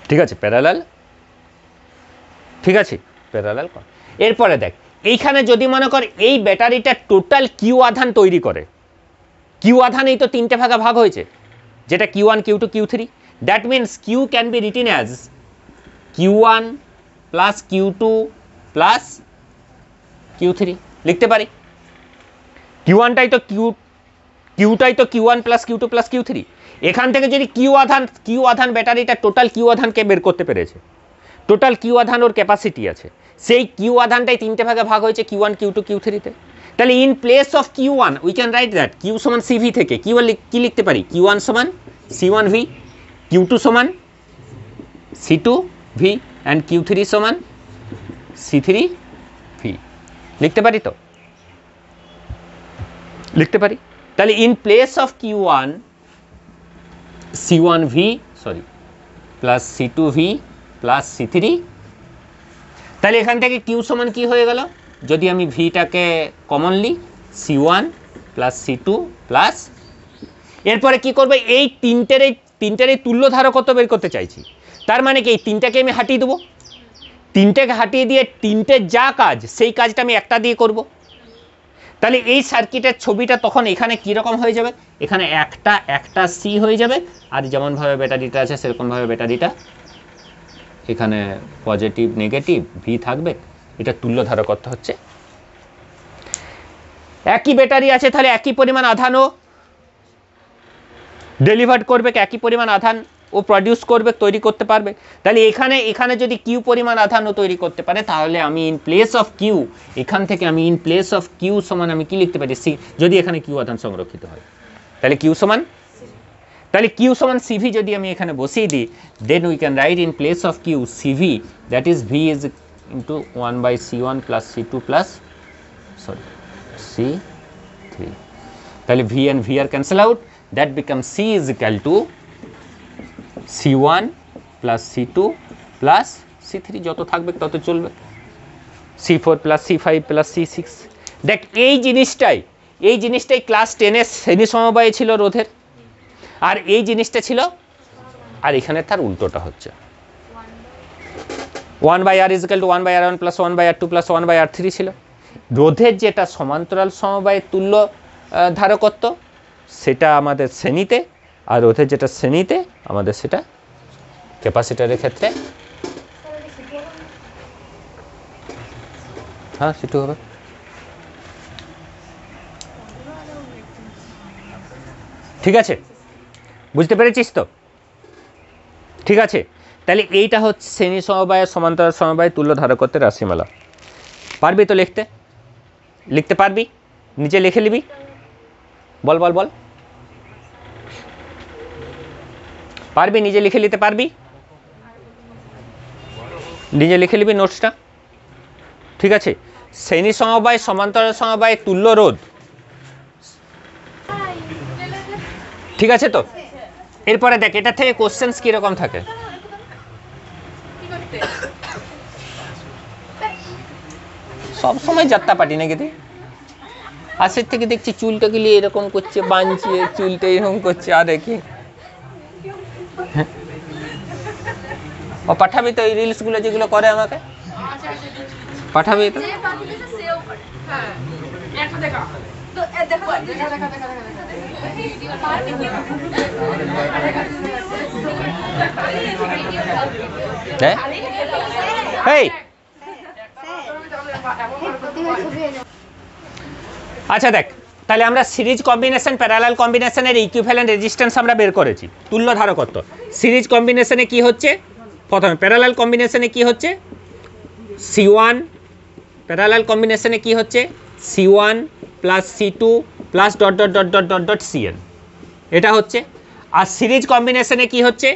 ঠিক আছে, প্যারালাল, ঠিক আছে, প্যারালাল। এরপরে দেখ এইখানে যদি মনে কর এই ব্যাটারিটা টোটাল কিউ আধান তৈরি করে, কিউ আধান এই তো তিনটে ভাগে ভাগ হয়েছে, যেটা Q1 Q2 Q3, that means Q can be written as Q1 plus Q2 plus Q3 লিখতে পারি, Q1টাই তো কিউটাই তো Q1 plus Q2 plus Q3, এখান থেকে যদি কিউ আধান ব্যাটারিটা টোটাল কিউ আধানকে বের করতে পেরেছে, টোটাল কিউ আধান ওর ক্যাপাসিটি আছে, সেই কিউ আধানটাই তিনটে ভাগে ভাগ হয়েছে Q1 Q2 Q3-তে, তাহলে in place of Q1 we can write that Q সমান CV থেকে কি লিখতে পারি, Q1 সমান C1V, Q2 সমান C2V অ্যান্ড Q3 সমান C3V লিখতে পারি তো, লিখতে পারি। তাহলে in place of Q1 C1V plus C2V plus C3, তাহলে এখান থেকে Q সমান কি হয়ে গেল, যদি আমি ভিটাকে commonly C1 plus C2 plus, এরপরে কি করবে, এই তিনটের তুল্য ধারকত্ব বের করতে চাইছি। তার মানে কি এই তিনটাকে আমি হাঁটিয়ে দেবো, তিনটাকে হাঁটিয়ে দিয়ে তিনটের যা কাজ সেই কাজটা আমি একটা দিয়ে করব। তাহলে এই সার্কিটের ছবিটা তখন এখানে কীরকম হয়ে যাবে, এখানে একটা সি হয়ে যাবে, আর যেমনভাবে ব্যাটারিটা আছে সেরকমভাবে ব্যাটারিটা এখানে পজিটিভ নেগেটিভ ভি থাকবে। এটা তুল্য ধারকত্ব হচ্ছে। একই ব্যাটারি আছে, তাহলে একই পরিমাণ আধানও ডেলিভার্ড করবে, একই পরিমাণ আধান ও প্রডিউস করবে, তৈরি করতে পারবে। তাহলে এখানে যদি কিউ পরিমাণ আধানও তৈরি করতে পারে, তাহলে আমি ইন প্লেস অফ কিউ, এখান থেকে আমি ইন প্লেস অফ কিউ সমান আমি কি লিখতে পারি, সি, যদি এখানে কিউ আধান সংরক্ষিত হয় তাহলে কিউ সমান, তাহলে কিউ সমান সিভি যদি আমি এখানে বসিয়ে দিই, then we can write in place of Q CV, that is V is into 1/C1 plus C2 plus C3। তাহলে V and V are cancel out, that become C is equal to C1 plus C2 plus C3, যত থাকবে তত চলবে, C4 plus C5 plus C6। দেখ এই জিনিসটাই ক্লাস 10-এর শ্রেণী সমবায়ে ছিল রোধের, আর এই জিনিসটা ছিল, আর এখানে তার উল্টোটা হচ্ছে 1/R is equal two 1/R1 plus 1/R2 plus 1/R3 ছিল। রোধের যেটা সমান্তরাল সমবায়ের তুল্য ধারকত্ব সেটা আমাদের শ্রেণীতে, আর রোধের যেটা শ্রেণীতে আমাদের সেটা ক্যাপাসিটরের ক্ষেত্রে, হ্যাঁ সেটা হবে। ঠিক আছে, বুঝতে পেরেছিস তো? ঠিক আছে, তাহলে এইটা হচ্ছে শ্রেণী সমবায় সমান্তরাল সমবায় তুল্য ধারকত্বের রাশিমালা। পারবি তো লিখতে পারবি? নিচে লিখে নিবি, বল বল বল, পারবি? নিজে লিখে নিতে পারবি? নিজে লিখে নিবি নোটসটা। ঠিক আছে, শ্রেণী সমবায় সমান্তরাল সমবায় তুল্য রোধ, ঠিক আছে তো? এরপরে দেখ এটা থেকে কোশ্চেন্স কিরকম থাকে। সব সময় যাত্রা পাটি নাকি তুই? আজের থেকে দেখছি চুলটা গেলে এরকম করছে, বাঁধছে চুলটা এরকম করছে, আর দেখি ও পাঠাবি তো এই রিলসগুলো যেগুলো করে আমাকে, পাঠাবি তো? আচ্ছা দেখ, তাহলে আমরা সিরিজ কম্বিনেশন প্যারালাল কম্বিনেশনের ইকুইভ্যালেন্ট রেজিস্ট্যান্স আমরা বের করেছি, তুল্য ধারকত্ব। সিরিজ কম্বিনেশনে কি হচ্ছে, প্রথমে প্যারালাল কম্বিনেশনে কি হচ্ছে, C1 প্যারালাল কম্বিনেশনে কি হচ্ছে, C1 plus C2 plus dot dot dot dot dot dot Cn, এটা হচ্ছে। আর সিরিজ কম্বিনেশনে কি হচ্ছে,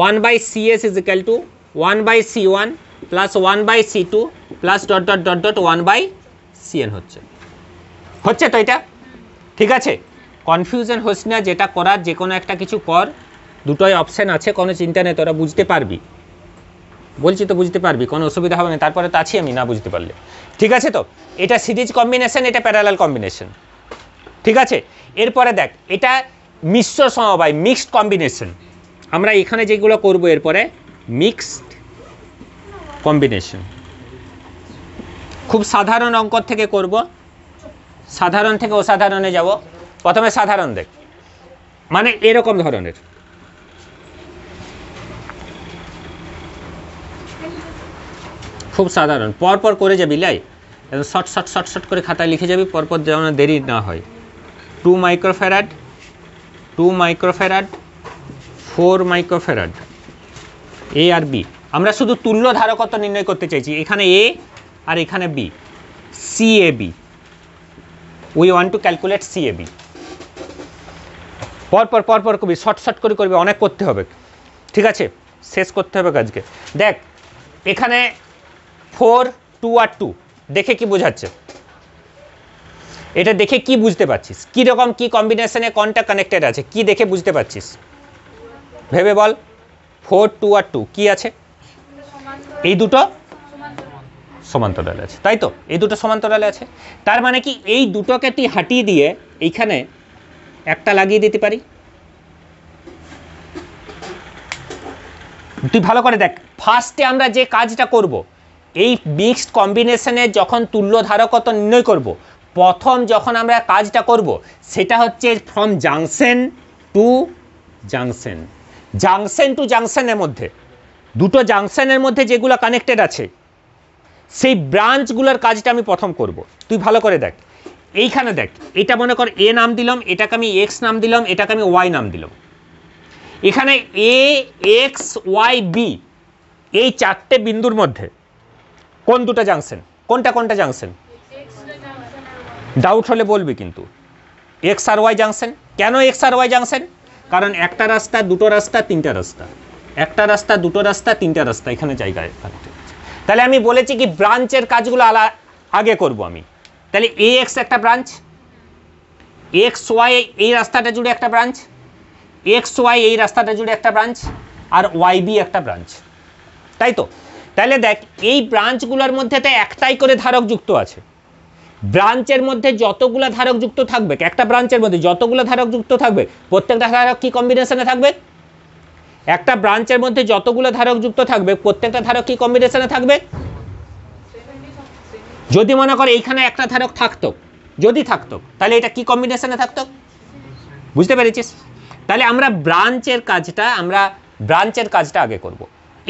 1/CS is equal to 1/C1 plus 1/C2 plus dot dot dot dot 1/Cn হচ্ছে তো এটা? ঠিক আছে, কনফিউশন হোস না, যেটা করার যে কোনো একটা কিছু কর, দুটোই অপশান আছে, কোনো চিন্তা নেই, তোরা বুঝতে পারবি, বলছি তো বুঝতে পারবি, কোনো অসুবিধা হবে না। তারপরে তো আছি আমি না বুঝতে পারলে, ঠিক আছে তো? এটা সিরিজ কম্বিনেশন, এটা প্যারালাল কম্বিনেশন, ঠিক আছে? এরপরে দেখ এটা মিশ্র সমবায়, মিক্সড কম্বিনেশন। আমরা এখানে যেগুলো করব এরপরে মিক্সড কম্বিনেশন, খুব সাধারণ অঙ্ক থেকে করব, সাধারণ থেকে অসাধারণে যাব। প্রথমে সাধারণ দেখ, মানে এরকম ধরনের, খুব সাধারণ, পরপর করে যাবি, লাই শর্ট শর্ট শর্ট শর্ট করে খাতায় লিখে যাবি, পরপর যেন দেরি না হয়। 2 মাইক্রোফ্যারাড 2 মাইক্রোফ্যারাড 4 মাইক্রোফ্যারাড, এ আর বি। আমরা শুধু তুল্য ধারকত্ব নির্ণয় করতে চাইছি, এখানে এ আর এখানে B, CAB we want to calculate CAB. পরপর করবি, শর্ট করে করবি, অনেক করতে হবে, ঠিক আছে, শেষ করতে হবে আজকে। দেখ এখানে 4 2 আর 2 দেখে কি বোঝাচ্ছে? এটা দেখে কি বুঝতে পারছিস? কীরকম কি কম্বিনেশনে কোনটা কানেক্টেড আছে, কি দেখে বুঝতে পারছিস? ভেবে বল। 4 2 আর 2 কি আছে? এই দুটো সমান্তরালে আছে, তাই তো? এই দুটো সমান্তরালে আছে, তার মানে কি এই দুটোকে তুই হাটিয়ে দিয়ে এইখানে একটা লাগিয়ে দিতে পারি। তুই ভালো করে দেখ, ফার্স্টে আমরা যে কাজটা করব, এই মিক্সড কম্বিনেশনে যখন তুল্য ধারকত্ব নির্ণয় করব, প্রথম যখন আমরা কাজটা করব সেটা হচ্ছে from junction to junction, junction to জাংশনের মধ্যে, দুটো জাংশনের মধ্যে যেগুলো কানেক্টেড আছে সেই ব্রাঞ্চগুলোর কাজটা আমি প্রথম করব। তুই ভালো করে দেখ, এইখানে দেখ, এটা মনে কর এ নাম দিলাম, এটাকে আমি এক্স নাম দিলাম, এটাকে আমি ওয়াই নাম দিলাম। এখানে এ এক্স ওয়াই বি এই চারটে বিন্দুর মধ্যে কোন দুটো জাংশন, কোনটা জাংশন? ডাউট হলে বলবি কিন্তু। এক্স আর ওয়াই জাংশন। কেন এক্স আর ওয়াই জাংশন? কারণ একটা রাস্তা, দুটো রাস্তা, তিনটা রাস্তা, একটা রাস্তা, দুটো রাস্তা, তিনটা রাস্তা এখানে জায়গায়। তাহলে আমি বলেছি কি ব্রাঞ্চের কাজগুলো আগে করব আমি। তাহলে এ এক্স একটা ব্রাঞ্চ, এক্স ওয়াই এই রাস্তাটা জুড়ে একটা ব্রাঞ্চ, এক্স ওয়াই এই রাস্তাটা জুড়ে একটা ব্রাঞ্চ, আর ওয়াই বি একটা ব্রাঞ্চ, তাই তো? তাহলে দেখ এই ব্রাঞ্চগুলোর মধ্যে তো একটাই করে ধারক যুক্ত আছে। ব্রাঞ্চের মধ্যে যতগুলো ধারক যুক্ত থাকবে, একটা ব্রাঞ্চের মধ্যে যতগুলো ধারক যুক্ত থাকবে, প্রত্যেকটা ধারক কি কম্বিনেশনে থাকবে? একটা ব্রাঞ্চের মধ্যে যতগুলো ধারক যুক্ত থাকবে প্রত্যেকটা ধারক কি কম্বিনেশনে থাকবে? যদি মনে করে এইখানে একটা ধারক থাকতো, যদি থাকতো, তাহলে এটা কি কম্বিনেশনে থাকতো? বুঝতে পেরেছিস? তাহলে আমরা ব্রাঞ্চের কাজটা আগে করব।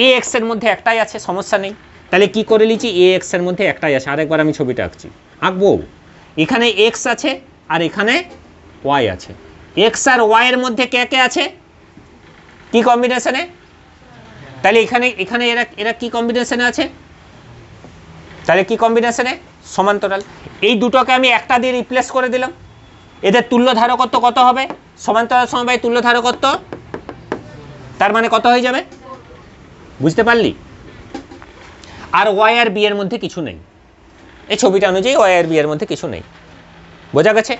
এ এক্স এর মধ্যে একটাই আছে, সমস্যা নেই। তাহলে কি করে লিখি? এ এক্স এর মধ্যে একটাই আছে। আরেকবার আমি ছবিটা আঁকবো। এখানে এক্স আছে আর এখানে ওয়াই আছে। এক্স আর ওয়াই এর মধ্যে কে আছে? কি কম্বিনেশনে? তাহলে এখানে এরা কি কম্বিনেশনে আছে? তাহলে কি কম্বিনেশনে? সমান্তরাল। এই দুটোকে আমি একটা দিয়ে রিপ্লেস করে দিলাম। এদের তুল্য ধারকত্ব কত হবে? সমান্তরাল সমবায় তুল্য ধারকত্ব, তার মানে কত হয়ে যাবে? বুঝতে পারলি? আর ওয়াই আর বি এর মধ্যে কিছু নেই, এই ছবিটা অনুযায়ী ওয়াই আর বি এর মধ্যে কিছু নেই। বোঝা গেছে?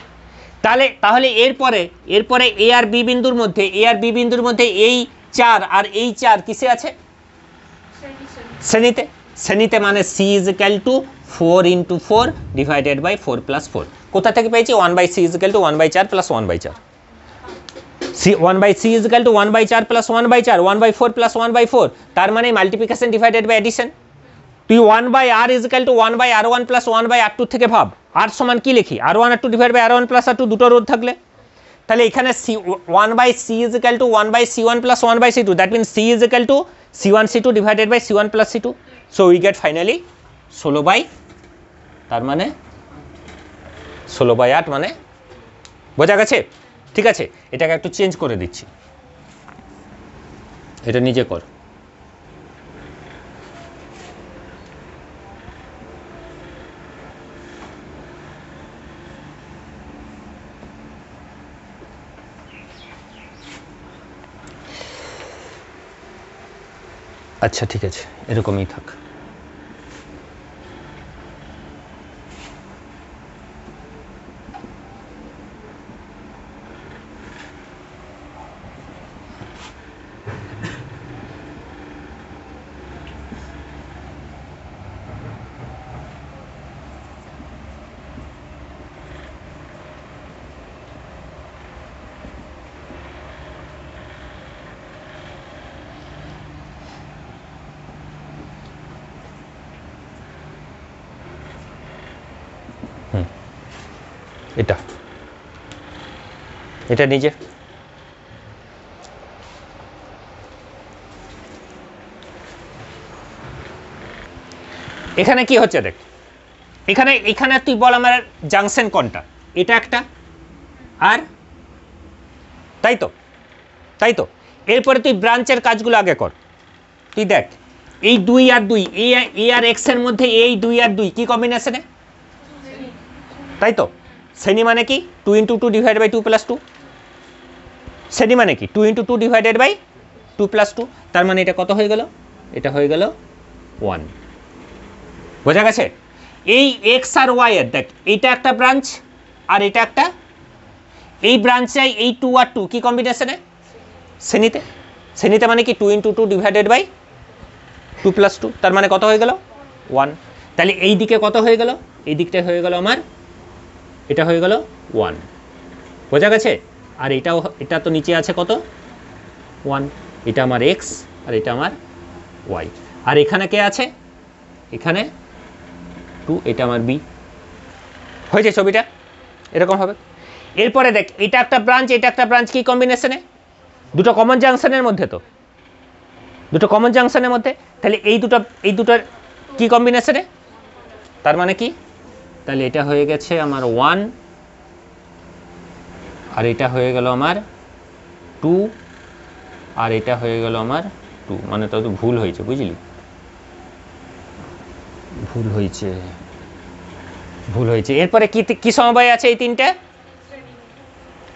তাহলে এরপরে এ আর বি বিন্দুর মধ্যে এই 4 আর এই 4 কিসে আছে? শ্রেণীতে মানে c is equal to 4 into 4 divided by 4 plus 4। কোথা থেকে পেয়েছি? 1/c is equal to 1/4 plus 1/4। 1/c is equal to 1/4 plus 1/4, 1/4 plus 1/4, তার মানে মাল্টিপ্লিকেশন ডিভাইডেড বাই এডিশন। তুই 1/r is equal to 1/r1 plus 1/r2 থেকে ভাব। r সমান কি লিখি? r1 r2 divided by r1 plus r2, দুটো রোধ থাকলে। তাহলে এখানে 1/c is equal to 1/c1 plus 1/c2, that means c is equal to c1 c2 divided by c1 plus c2, so we get finally 16/, তার মানে 16/8 মানে। বোঝা গেছে? ঠিক আছে, এটাকে একটু চেঞ্জ করে দিচ্ছি, এটা নিজে কর। আচ্ছা ঠিক আছে, এরকমই থাক। এটা নিজে এখানে কি হচ্ছে দেখ, এখানে তুই বল আমার জাংশন কোনটা? এটা একটা, আর তাই তো এরপরে তুই ব্রাঞ্চের কাজগুলো আগে কর। তুই দেখ এই 2 আর 2, এ আর এক্স এর মধ্যে এই 2 আর 2 কি কম্বিনেশনে? তাই তো শ্রেণী মানে কি 2 × 2 ডিভাইডেড বাই 2 + 2, শ্রেণী মানে কি 2 × 2 ডিভাইডেড বাই 2 + 2, তার মানে এটা কত হয়ে গেল? এটা হয়ে গেল 1। বোঝা গেছে? এই এক্স আর ওয়াই এর দেখ এটা একটা ব্রাঞ্চ আর এটা একটা, এই ব্রাঞ্চে এই 2 আর 2 কি কম্বিনেশনে? শ্রেণীতে। শ্রেণীতে মানে কি 2 × 2 ডিভাইডেড বাই 2 + 2, তার মানে কত হয়ে গেল? 1। তাহলে এই দিকে কত হয়ে গেল? এই দিকটা হয়ে গেল আমার, এটা হয়ে গেল 1। বোঝা গেছে? আর এটাও, এটা তো নিচে আছে কত? 1। এটা আমার এক্স আর এটা আমার ওয়াই। আর এখানে কে আছে? এখানে 2, এটা আমার বি। হয়েছে ছবিটা? এরকম হবে। এরপরে দেখ এটা একটা ব্রাঞ্চ, এটা একটা ব্রাঞ্চ, কি কম্বিনেশনে? দুটো কমন জাংশনের মধ্যে, তো দুটো কমন জাংশনের মধ্যে, তাহলে এই দুটোর কি কম্বিনেশনে? তার মানে কি? তাহলে এটা হয়ে গেছে আমার 1 আর এটা হয়ে গেল আমার 2 আর এটা হয়ে গেল আমার 2, মানে তো ভুল হয়েছে, বুঝলি? ভুল হয়েছে, ভুল হয়েছে। এরপরে কি কি সমবায় আছে? এই তিনটে,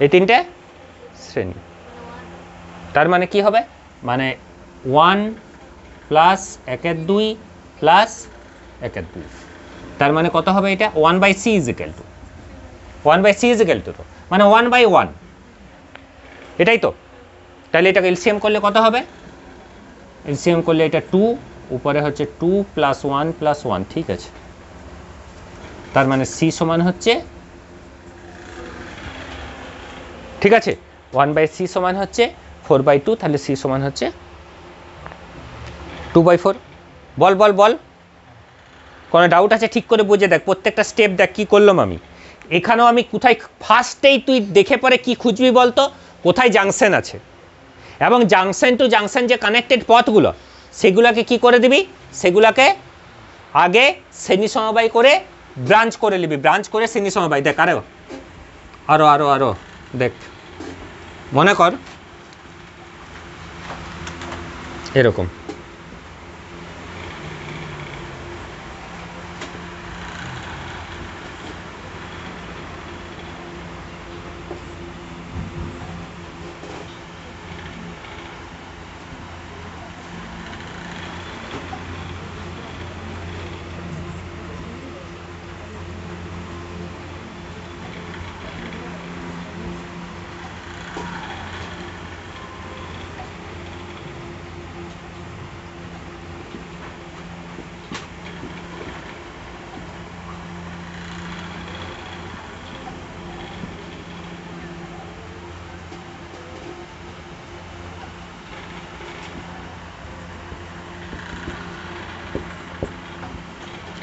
এই তিনটে শ্রেণী। তার মানে কি হবে? মানে 1 প্লাস 1/2 প্লাস 1/2, তার মানে কত হবে? এটা 1/c = 1/c = তো মানে 1/1, এটাই তো। তাহলে এটাকে এলসিএম করলে কত হবে? এলসিএম করলে এটা 2, উপরে হচ্ছে 2 + 1 + 1, ঠিক আছে। তার মানে c সমান হচ্ছে, ঠিক আছে, 1/c সমান হচ্ছে 4/2, তাহলে c সমান হচ্ছে 2/4। বল বল বল, কোনো ডাউট আছে? ঠিক করে বুঝে দেখ, প্রত্যেকটা স্টেপ দেখ কি করলাম আমি। এখানেও আমি কোথায়, ফার্স্টেই তুই দেখে পরে কি খুঁজবি বলতো? কোথায় জাংশন আছে, এবং জাংশন টু জাংশন যে কানেক্টেড পথগুলো, সেগুলোকে কি করে দিবি? সেগুলোকে আগে শ্রেণী সমবায় করে ব্রাঞ্চ করে নিবি, ব্রাঞ্চ করে শ্রেণী সমবায়। দেখ আরো আরো আরো আরো দেখ, মনে কর এরকম,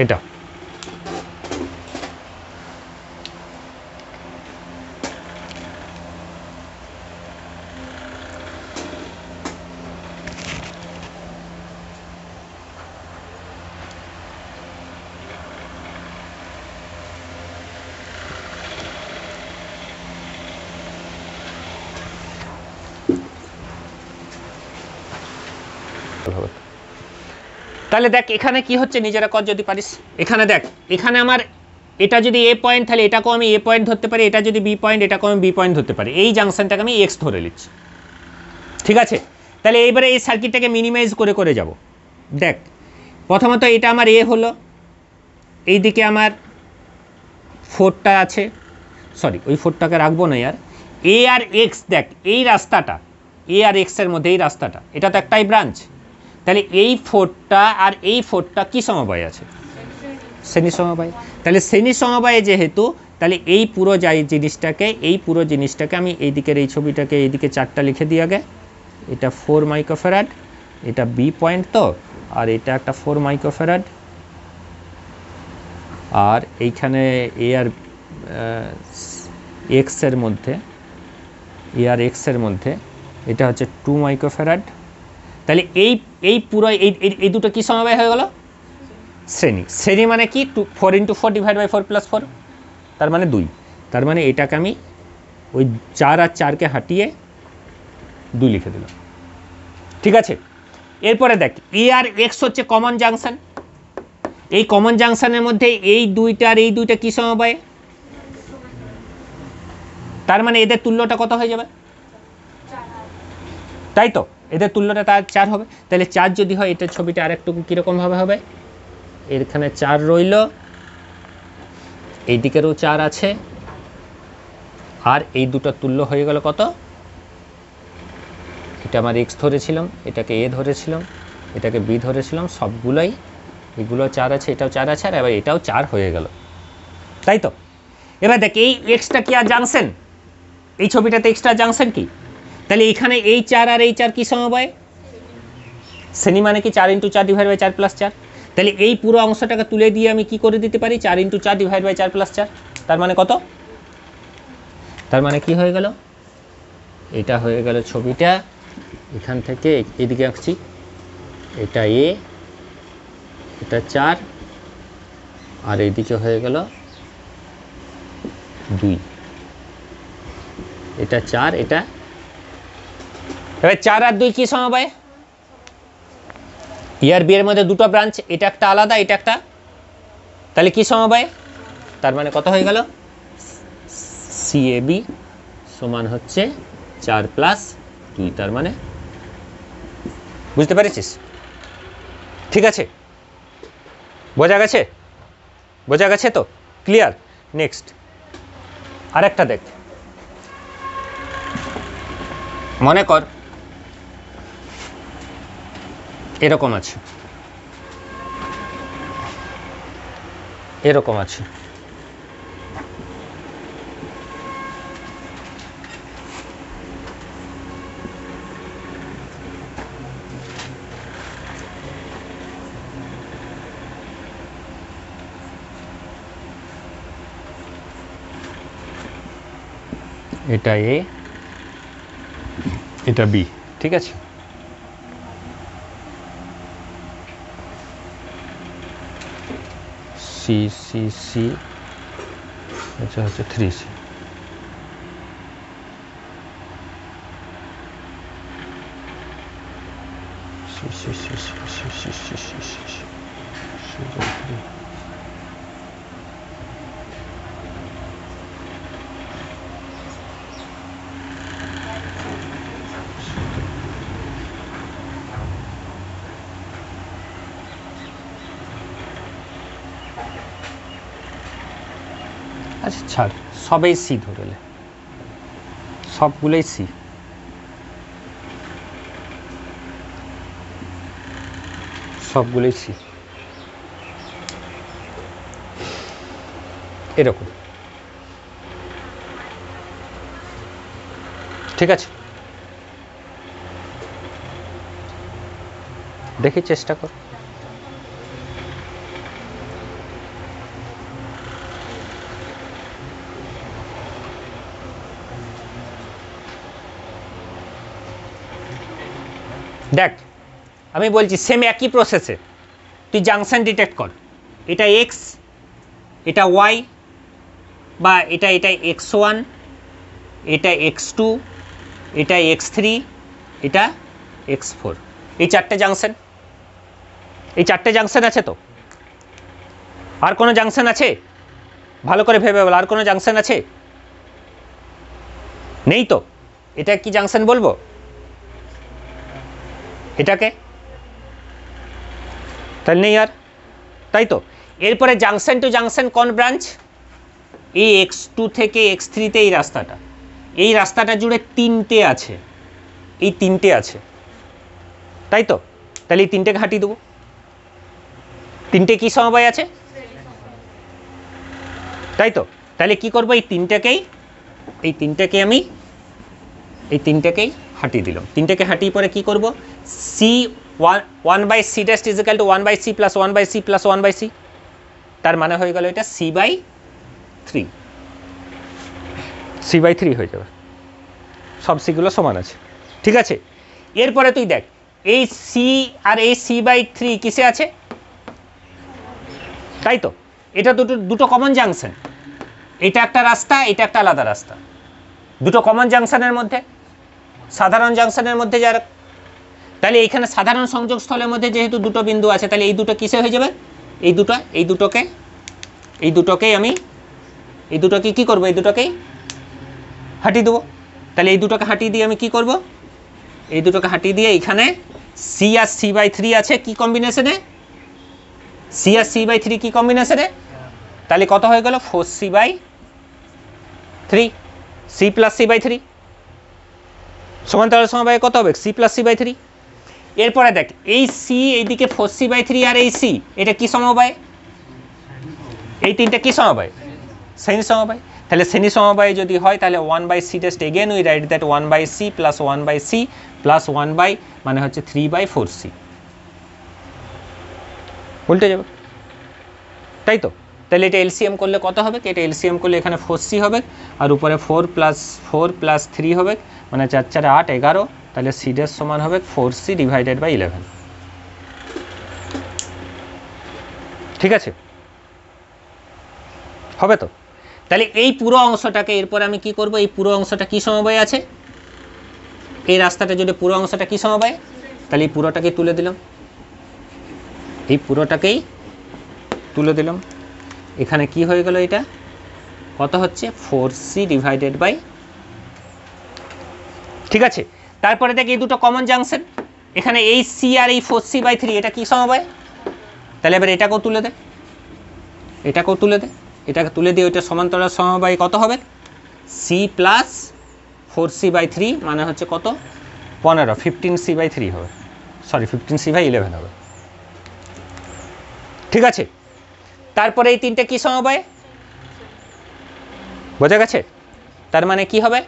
এটা তাহলে দেখ এখানে কি হচ্ছে, নিজেরা কর যদি পারিস। এখানে দেখ, এখানে আমার এটা যদি এ পয়েন্ট, তাহলে এটাকেও আমি এ পয়েন্ট ধরতে পারি, এটা যদি বি পয়েন্ট, এটাকেও আমি বি পয়েন্ট ধরতে পারি। এই জাংশনটাকে আমি এক্স ধরে নিচ্ছি, ঠিক আছে। তাহলে এইবারে এই সার্কিটটাকে মিনিমাইজ করে করে যাব। দেখ প্রথমত এটা আমার এ হলো, এই দিকে আমার 4টা আছে, সরি ওই 4টাকে রাখবো না ইয়ার, এ আর এক্স। দেখ এই রাস্তাটা, এ আর এক্সের মধ্যে এই রাস্তাটা, এটা তো একটাই ব্রাঞ্চ। তাহলে এই 4টা আর এই 4টা কি সমবায় আছে? শ্রেণী সমবায়। তাহলে শ্রেণী সমবায়ে যেহেতু, তাহলে এই পুরো জিনিসটাকে, এই পুরো জিনিসটাকে আমি এই দিকের এই ছবিটাকে এইদিকে 4টা লিখে দিই আগে। এটা 4 মাইক্রোফ্যারাড, এটা বি পয়েন্ট তো, আর এটা একটা 4 মাইক্রোফ্যারাড, আর এইখানে এ আর এক্সের মধ্যে, এ আর এক্সের মধ্যে এটা হচ্ছে 2 মাইক্রোফ্যারাড। তাহলে এই পুরো এই দুটো কি সমবায় হয়ে গেল? শ্রেণী। শ্রেণী মানে কি 4 × 4 ডিভাইড বাই 4 + 4, তার মানে 2। তার মানে এটাকে আমি ওই 4 আর 4কে হাঁটিয়ে 2 লিখে দিলাম, ঠিক আছে। এরপরে দেখ এ আর এক্স হচ্ছে কমন জাংশন, এই কমন জাংশনের মধ্যে এই দুইটা আর এই দুইটা কি সমবায়? তার মানে এদের তুল্যটা কত হয়ে যাবে, তাই তো এদের তুল্যটা তার 4 হবে। তাহলে 4 যদি হয় এটার ছবিটা আরেকটু কীরকমভাবে হবে, এখানে 4 রইল, এই দিকেরও 4 আছে, আর এই দুটো তুল্য হয়ে গেল কত, এটা আমার এক্স ধরেছিলাম, এটাকে এ ধরেছিলাম, এটাকে বি ধরেছিলাম, সবগুলোই এগুলো 4 আছে, এটাও 4 আছে, আর এবার এটাও 4 হয়ে গেল, তাই তো। এবার দেখ এই এক্সটা কি আর জাংশন, এই ছবিটাতে এক্সটা জাংশন কি, তাহলে এখানে এই 4 আর এই 4 কি সমবায়, শ্রেণী মানে কি 4 × 4 / 4 + 4, তাহলে এই পুরো অংশটাকে তুলে দিয়ে আমি কি করে দিতে পারি 4 × 4 / 4 + 4, তার মানে কত, তার মানে কি হয়ে গেল, এটা হয়ে গেল ছবিটা, এখান থেকে এদিকে আঁকছি, এটা এ, এটা 4, আর এইদিকে হয়ে গেল 2, এটা 4, এটা এবার 4 আর 2 কি সমবায়, ইয়ার বি এর মধ্যে দুটো ব্রাঞ্চ, এটা একটা আলাদা, এটা একটা, তাহলে কি সমবায়, তার মানে কত হয়ে গেল CAB সমান হচ্ছে 4 + 2, তার মানে বুঝতে পেরেছিস, ঠিক আছে, বোঝা গেছে, বোঝা গেছে তো, ক্লিয়ার। নেক্সট আরেকটা দেখ, মনে কর এরকম আছে, এরকম আছে, এটা এ, এটা বি, ঠিক আছে, সি সি সি, আচ্ছা হচ্ছে 3C, আচ্ছা ছাড়, সবাই সি ধরলে, সবগুলোই সি, সবগুলোই সি, এরকম, ঠিক আছে, দেখি চেষ্টা কর, দেখ আমি বলছি সেম একই প্রসেসে তুই জাংশন ডিটেক্ট কর, এটা এক্স, এটা ওয়াই, বা এটা x1, এটা x2, এটা x3, এটা x4, এই 4টে জাংশন, এই 4টে জাংশন আছে তো, আর কোনো জাংশন আছে, ভালো করে ভেবে বল, আর কোনো জাংশন আছে, নেই তো, এটা কি জাংশন বলবো, এটাকে, তাহলে নেই আর, তাই তো। এরপরে জাংশন টু জাংশন কোন ব্রাঞ্চ, এই x2 থেকে x3 তে এই রাস্তাটা জুড়ে 3টে আছে, এই 3টে আছে, তাই তো, তাহলে এই 3টে ঘাঁটি দেবো, 3টে কি সমবায় আছে, তাই তো, তাহলে কি করবো, এই 3টেকেই আমি এই 3টেকেই হাঁটিয়ে দিলাম, 3টেকে হাঁটিয়ে পরে কি করব, C1/C' = 1/C + 1/C + 1/C, তার মানে হয়ে গেল এটা C/3 হয়ে যাবে, সব সিগুলো সমান আছে, ঠিক আছে। এরপরে তুই দেখ এই সি আর এই C/3 কিসে আছে, তাই তো, এটা দুটো কমন জাংশন, এটা একটা রাস্তা, এটা একটা আলাদা রাস্তা, দুটো কমন জাংশনের মধ্যে, সাধারণ জাংশনের মধ্যে যারা, তাহলে এইখানে সাধারণ সংযোগস্থলের মধ্যে যেহেতু দুটো বিন্দু আছে, তাহলে এই দুটো কিসে হয়ে যাবে, এই দুটোকে আমি কি করব, এই দুটোকেই হাঁটিয়ে দেবো। তাহলে এই দুটোকে হাঁটিয়ে দিয়ে আমি কি করব, এই দুটোকে হাঁটিয়ে দিয়ে এখানে সি আর সি বাই থ্রি আছে কি কম্বিনেশনে, সি আর সি বাই থ্রি কি কম্বিনেশনে, তাহলে কত হয়ে গেল 4c by 3, C plus C by 3 সমান্তরাল সমবায় কত হবে সি প্লাস সি বাই 3। এরপরে দেখ এই সি এইদিকে 4c বাই 3 আর এই সি এটা কি সমবায়, এই তিনটা কি সমবায়, শ্রেণী সমবায়। তাহলে শ্রেণী সমবায় যদি হয় তাহলে 1/c test again we write that 1/c plus 1/c plus 1 by মানে হচ্ছে 3/4c উল্টে যাবে, তাই তো। তাহলে এটা এলসিএম করলে কত হবে, এটা এলসিএম করলে এখানে 4c হবে আর উপরে 4 প্লাস 3 হবে মানে 4 4 8 11, তাহলে সি ড্যাশ সমান হবে 4c ডিভাইডেড বাই 11। ঠিক আছে, হবে তো। তাহলে এই পুরো অংশটাকে এরপর আমি কি করব, এই পুরো অংশটা কি সমবায় আছে, এই রাস্তাটা যদি পুরো অংশটা কি সমবায়, তাহলে এই পুরোটাকে তুলে দিলাম, এই পুরোটাকেই তুলে দিলাম। এখানে কি হয়ে গেল, এটা কত হচ্ছে 4c ডিভাইডেড বাই, ঠিক আছে। তারপরে দেখ এই দুটো কমন জাংশন, এখানে এই সি আর এই 4c বাই 3 এটা কি সমবায়, তাহলে এবার এটাকেও তুলে দে, এটাকেও তুলে দে, এটাকে তুলে দিয়ে ওইটা সমান্তরাল সমবায় কত হবে সি প্লাস 4c বাই 3 মানে হচ্ছে কত 15, 15c বাই 3 হবে, সরি 15c বাই 11 হবে। ঠিক আছে, তারপরে এই তিনটে কি সমবায় বোঝা গেছে, তার মানে কি হবে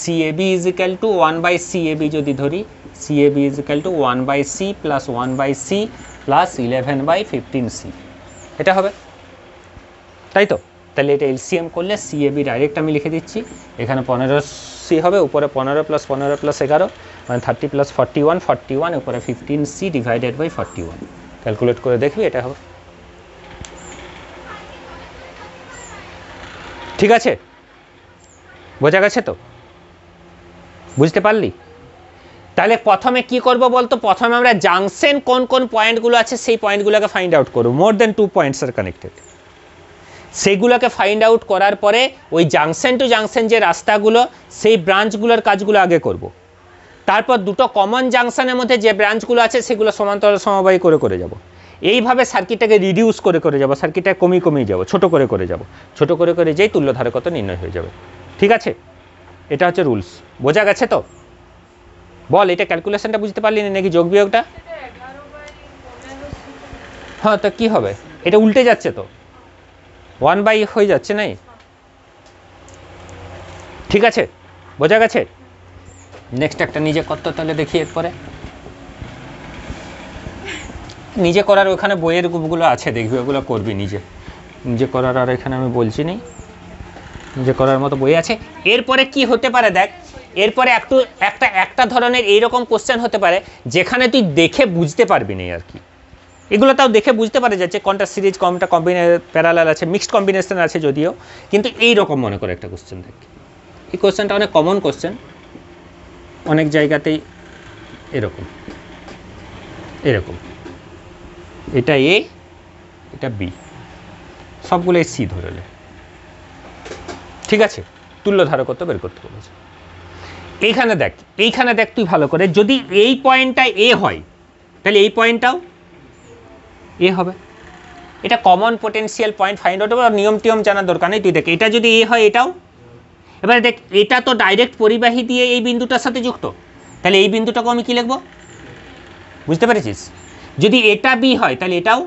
CAB is equal two 1/CAB যদি ধরি, CAB is equal two 1/C plus 1/C plus 11/15C এটা হবে, তাই তো। তাহলে এটা এলসিএম করলে CAB ডাইরেক্ট আমি লিখে দিচ্ছি, এখানে 15C হবে, উপরে 15 প্লাস 15 প্লাস 11 মানে 30 প্লাস 41, 41 উপরে 15C ডিভাইডেড বাই 41, ক্যালকুলেট করে দেখবি এটা হবে। ঠিক আছে, বোঝা গেছে তো, বুঝতে পারলি। তাহলে প্রথমে কি করব বলতো, প্রথমে আমরা জাংশন কোন কোন পয়েন্টগুলো আছে সেই পয়েন্টগুলোকে ফাইন্ড আউট করব, মোর দেন 2 পয়েন্টস আর কানেক্টেড, সেইগুলোকে ফাইন্ড আউট করার পরে ওই জাংশন টু জাংশন যে রাস্তাগুলো সেই ব্রাঞ্চগুলোর কাজগুলো আগে করব, তারপর দুটো কমন জাংশনের মধ্যে যে ব্রাঞ্চগুলো আছে সেগুলো সমান্তরাল সমবায় করে করে যাব, এইভাবে সার্কিটটাকে রিডিউস করে করে যাব, সার্কিটটা কমিয়ে যাব, ছোট করে যাব, ছোট করে যেই তুল্য ধারকত্ব নির্ণয় হয়ে যাবে। ঠিক আছে, এটা হচ্ছে রুলস, বোঝা গেছে তো। বল এটা ক্যালকুলেশনটা বুঝতে পারলি না নাকি যোগ বিয়োগটা, হ্যাঁ তো কি হবে, এটা উল্টে যাচ্ছে তো 1/, হয়ে যাচ্ছে নাই, ঠিক আছে, বোঝা গেছে। নেক্সট একটা নিজে করতে তাহলে দেখি, এরপরে নিজে করার ওখানে বইয়ের গ্রুপগুলো আছে দেখবি, ওগুলো করবি নিজে, নিজে করার আর এখানে আমি বলছি নি, নিজে করার মতো বই আছে। এরপরে কি হতে পারে দেখ, এরপরে একটা ধরনের এইরকম কোশ্চেন হতে পারে যেখানে তুই দেখে বুঝতে পারবি না আর কি, এগুলো তাও দেখে বুঝতে পারা যাচ্ছে কোনটা সিরিজ কোনটা প্যারালাল আছে, মিক্সড কম্বিনেশন আছে যদিও, কিন্তু এইরকম মনে করে একটা কোশ্চেন দেখ, এই কোশ্চেনটা অনেক কমন কোশ্চেন, অনেক জায়গাতেই এরকম এরকম, এটা এ এটা বি সবগুলো সি ধরলে, ঠিক আছে, তুল্য ধারকত্ব বের করতে বলেছে। এইখানে দেখ তুই ভালো করে, যদি এই পয়েন্টটা এ হয় তাহলে এই পয়েন্টটাও এ হবে, এটা common potential point find out হবে, আর নিয়ম টিয়ম জানার দরকার নেই, তুই দেখ এটা যদি এ হয় এটাও, এবারে দেখ এটা তো ডাইরেক্ট পরিবাহী দিয়ে এই বিন্দুটার সাথে যুক্ত, তাহলে এই বিন্দুটাকে আমি কি লিখবো বুঝতে পেরেছিস, যদি এটা বি হয় তাহলে এটাও,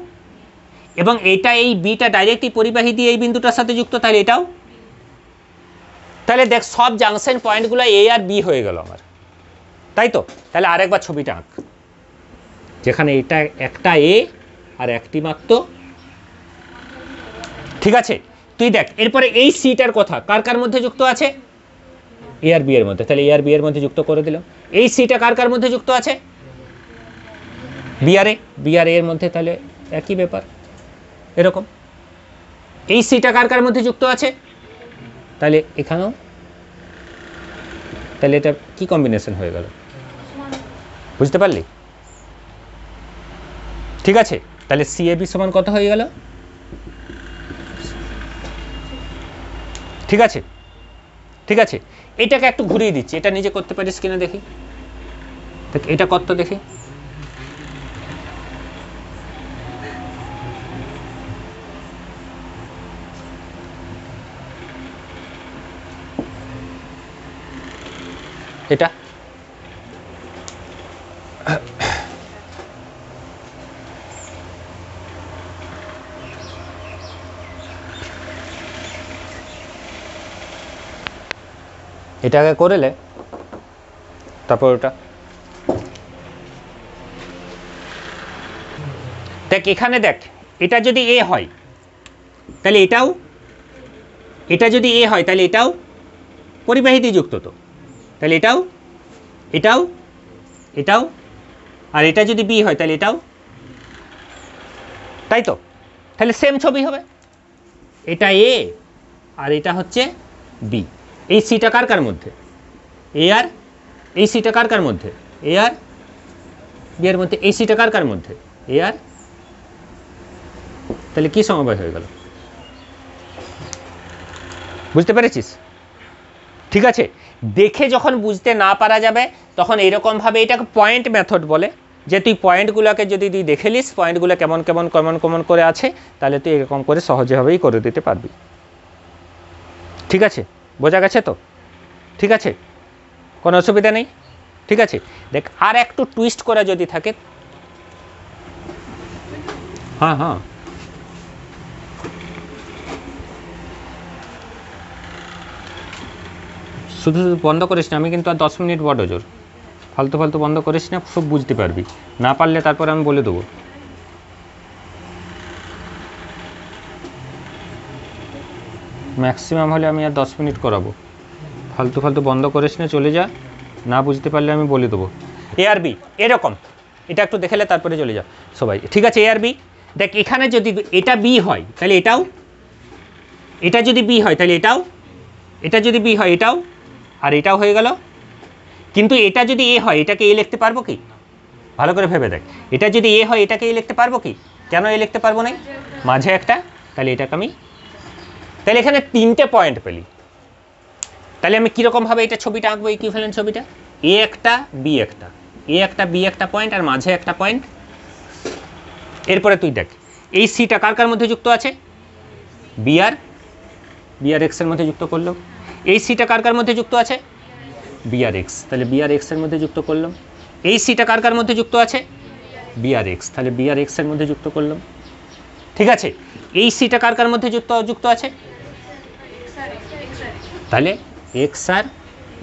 এবং এটা এই বিটা ডাইরেক্ট এই পরিবাহী দিয়ে এই বিন্দুটার সাথে যুক্ত তাহলে এটাও, তাহলে দেখ সব জাংশন পয়েন্টগুলো এ আর বি হয়ে গেল আমার, তাই তো। তাহলে আরেকবার ছবিটা আঁক, যেখানে এটা একটা এ আর একটি মাত্র, ঠিক আছে। তুই দেখ এরপরে এই সিটার কথা কার কার মধ্যে যুক্ত আছে, এ আর বি এর মধ্যে, তাহলে এ আর বি এর মধ্যে যুক্ত করে দিলাম। এই সিটা কার কার মধ্যে যুক্ত আছে, বি আর এ এর মধ্যে, তাহলে একই ব্যাপার এরকম। এই সিটা কার কার মধ্যে যুক্ত আছে, তাহলে এখানেও, তাহলে এটা কি কম্বিনেশন হয়ে গেল বুঝতে পারলি, ঠিক আছে। তাহলে CAB সমান কত হয়ে গেল, ঠিক আছে ঠিক আছে, এটাকে একটু ঘুরিয়ে দিচ্ছি, এটা নিজে করতে পারিস কিনা দেখি, দেখ এটা কত দেখি, এটা এটাকে করলে তারপর ওটা দেখ, এখানে দেখ এটা যদি এ হয় তাহলে এটাও, এটা যদি এ হয় তাহলে এটাও পরিবাহিতা যুক্ত, তো তাহলে এটাও এটাও এটাও, আর এটা যদি বি হয় তাহলে এটাও, তাই তো, তাহলে সেম ছবি হবে, এটা এ আর এটা হচ্ছে বি। এই সিটা কার কার মধ্যে, এ আর এই সিটা কার কার মধ্যে, এ আর বি এর মধ্যে, এই সিটা কার কার মধ্যে, এ আর, তাহলে কি সমবায় হয়ে গেল, বুঝতে পেরেছিস? ঠিক আছে, দেখে যখন বুঝতে না পারা যাবে তখন এইরকমভাবে, এটাকে পয়েন্ট মেথড বলে, যে তুই পয়েন্টগুলোকে যদি তুই দেখে নিস পয়েন্টগুলো কেমন কেমন কেমন কেমন করে আছে, তাহলে তুই এরকম করে সহজেভাবেই করে দিতে পারবি। ঠিক আছে, বোঝা গেছে তো? ঠিক আছে, কোনো অসুবিধা নেই। ঠিক আছে, দেখ আর একটু টুইস্ট করা যদি থাকে, হ্যাঁ হ্যাঁ শুধু শুধু বন্ধ করিস না, আমি কিন্তু আর 10 মিনিট বড় জোর, ফালতু ফালতু বন্ধ করিস না, সব বুঝতে পারবি, না পারলে তারপর আমি বলে দেবো। ম্যাক্সিমাম হলে আমি আর 10 মিনিট করাবো, ফালতু ফালতু বন্ধ করিস না, চলে যা, না বুঝতে পারলে আমি বলে দেবো। এ আর বি এরকম, এটা একটু দেখলে তারপরে চলে যা সবাই। ঠিক আছে, এ আর বি, দেখ এখানে যদি এটা বি হয় তাহলে এটাও, এটা যদি বি হয় তাহলে এটাও, এটা যদি বি হয় এটাও, আর এটাও হয়ে গেল। কিন্তু এটা যদি এ হয় এটাকে এ লিখতে পারবো কি, ভালো করে ভেবে দেখ, এটা যদি এ হয় এটাকে এ লিখতে পারবো কি, কেন এ লিখতে পারবো না, মাঝে একটা, তাহলে এটাকে আমি, তাহলে এখানে 3টে পয়েন্ট পেলি, তাহলে আমি কীরকমভাবে এটা ছবিটা আঁকবো, ইকুইভ্যালেন্ট ছবিটা, এ একটা বি একটা, এ একটা বি একটা পয়েন্ট আর মাঝে একটা পয়েন্ট। এরপরে তুই দেখ এই সিটা কার কার মধ্যে যুক্ত আছে, বি আর এক্সের মধ্যে যুক্ত করলাম। এই সিটা কার কার মধ্যে যুক্ত আছে, বি আর এক্স, তাহলে বি আর এক্সের মধ্যে যুক্ত করলাম। এই সিটা কার কার মধ্যে যুক্ত আছে, বি আর এক্স, তাহলে বি আর এক্সের মধ্যে যুক্ত করলাম। ঠিক আছে, এই সিটা কার কার মধ্যে যুক্ত আছে, তাহলে এক্স আর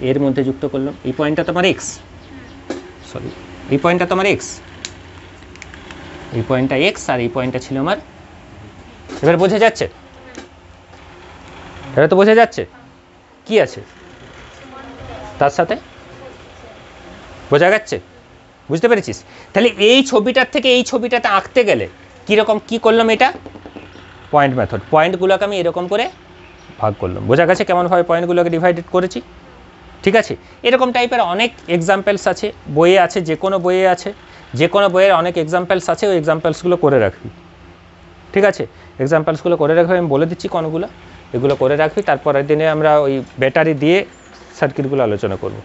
এর মধ্যে যুক্ত করলাম। এই পয়েন্টটা তোমার এক্স, সরি এই পয়েন্টটা তোমার এক্স, এই পয়েন্টটা এক্স আর এই পয়েন্টটা ছিল আমার। এবার বোঝা যাচ্ছে, এবার তো বোঝা যাচ্ছে কি আছে তার সাথে, বোঝা যাচ্ছে, বুঝতে পেরেছিস? তাহলে এই ছবিটার থেকে এই ছবিটাতে আঁকতে গেলে কীরকম কী করলাম, এটা পয়েন্ট মেথড, পয়েন্টগুলোকে আমি এরকম করে ভাগ করলাম। বোঝা গেছে কেমনভাবে পয়েন্টগুলোকে ডিভাইডেড করেছি? ঠিক আছে, এরকম টাইপের অনেক এক্সাম্পলস আছে, বইয়ে আছে, যে কোনো বইয়ে আছে, যে কোনো বইয়ের অনেক এক্সাম্পলস আছে, ওই এক্সাম্পলসগুলো করে রাখবি। ঠিক আছে, এক্সাম্পলসগুলো করে রাখবি, আমি বলে দিচ্ছি কোনগুলো, এগুলো করে রাখবি, তারপরের দিনে আমরা ওই ব্যাটারি দিয়ে সার্কিটগুলো আলোচনা করব।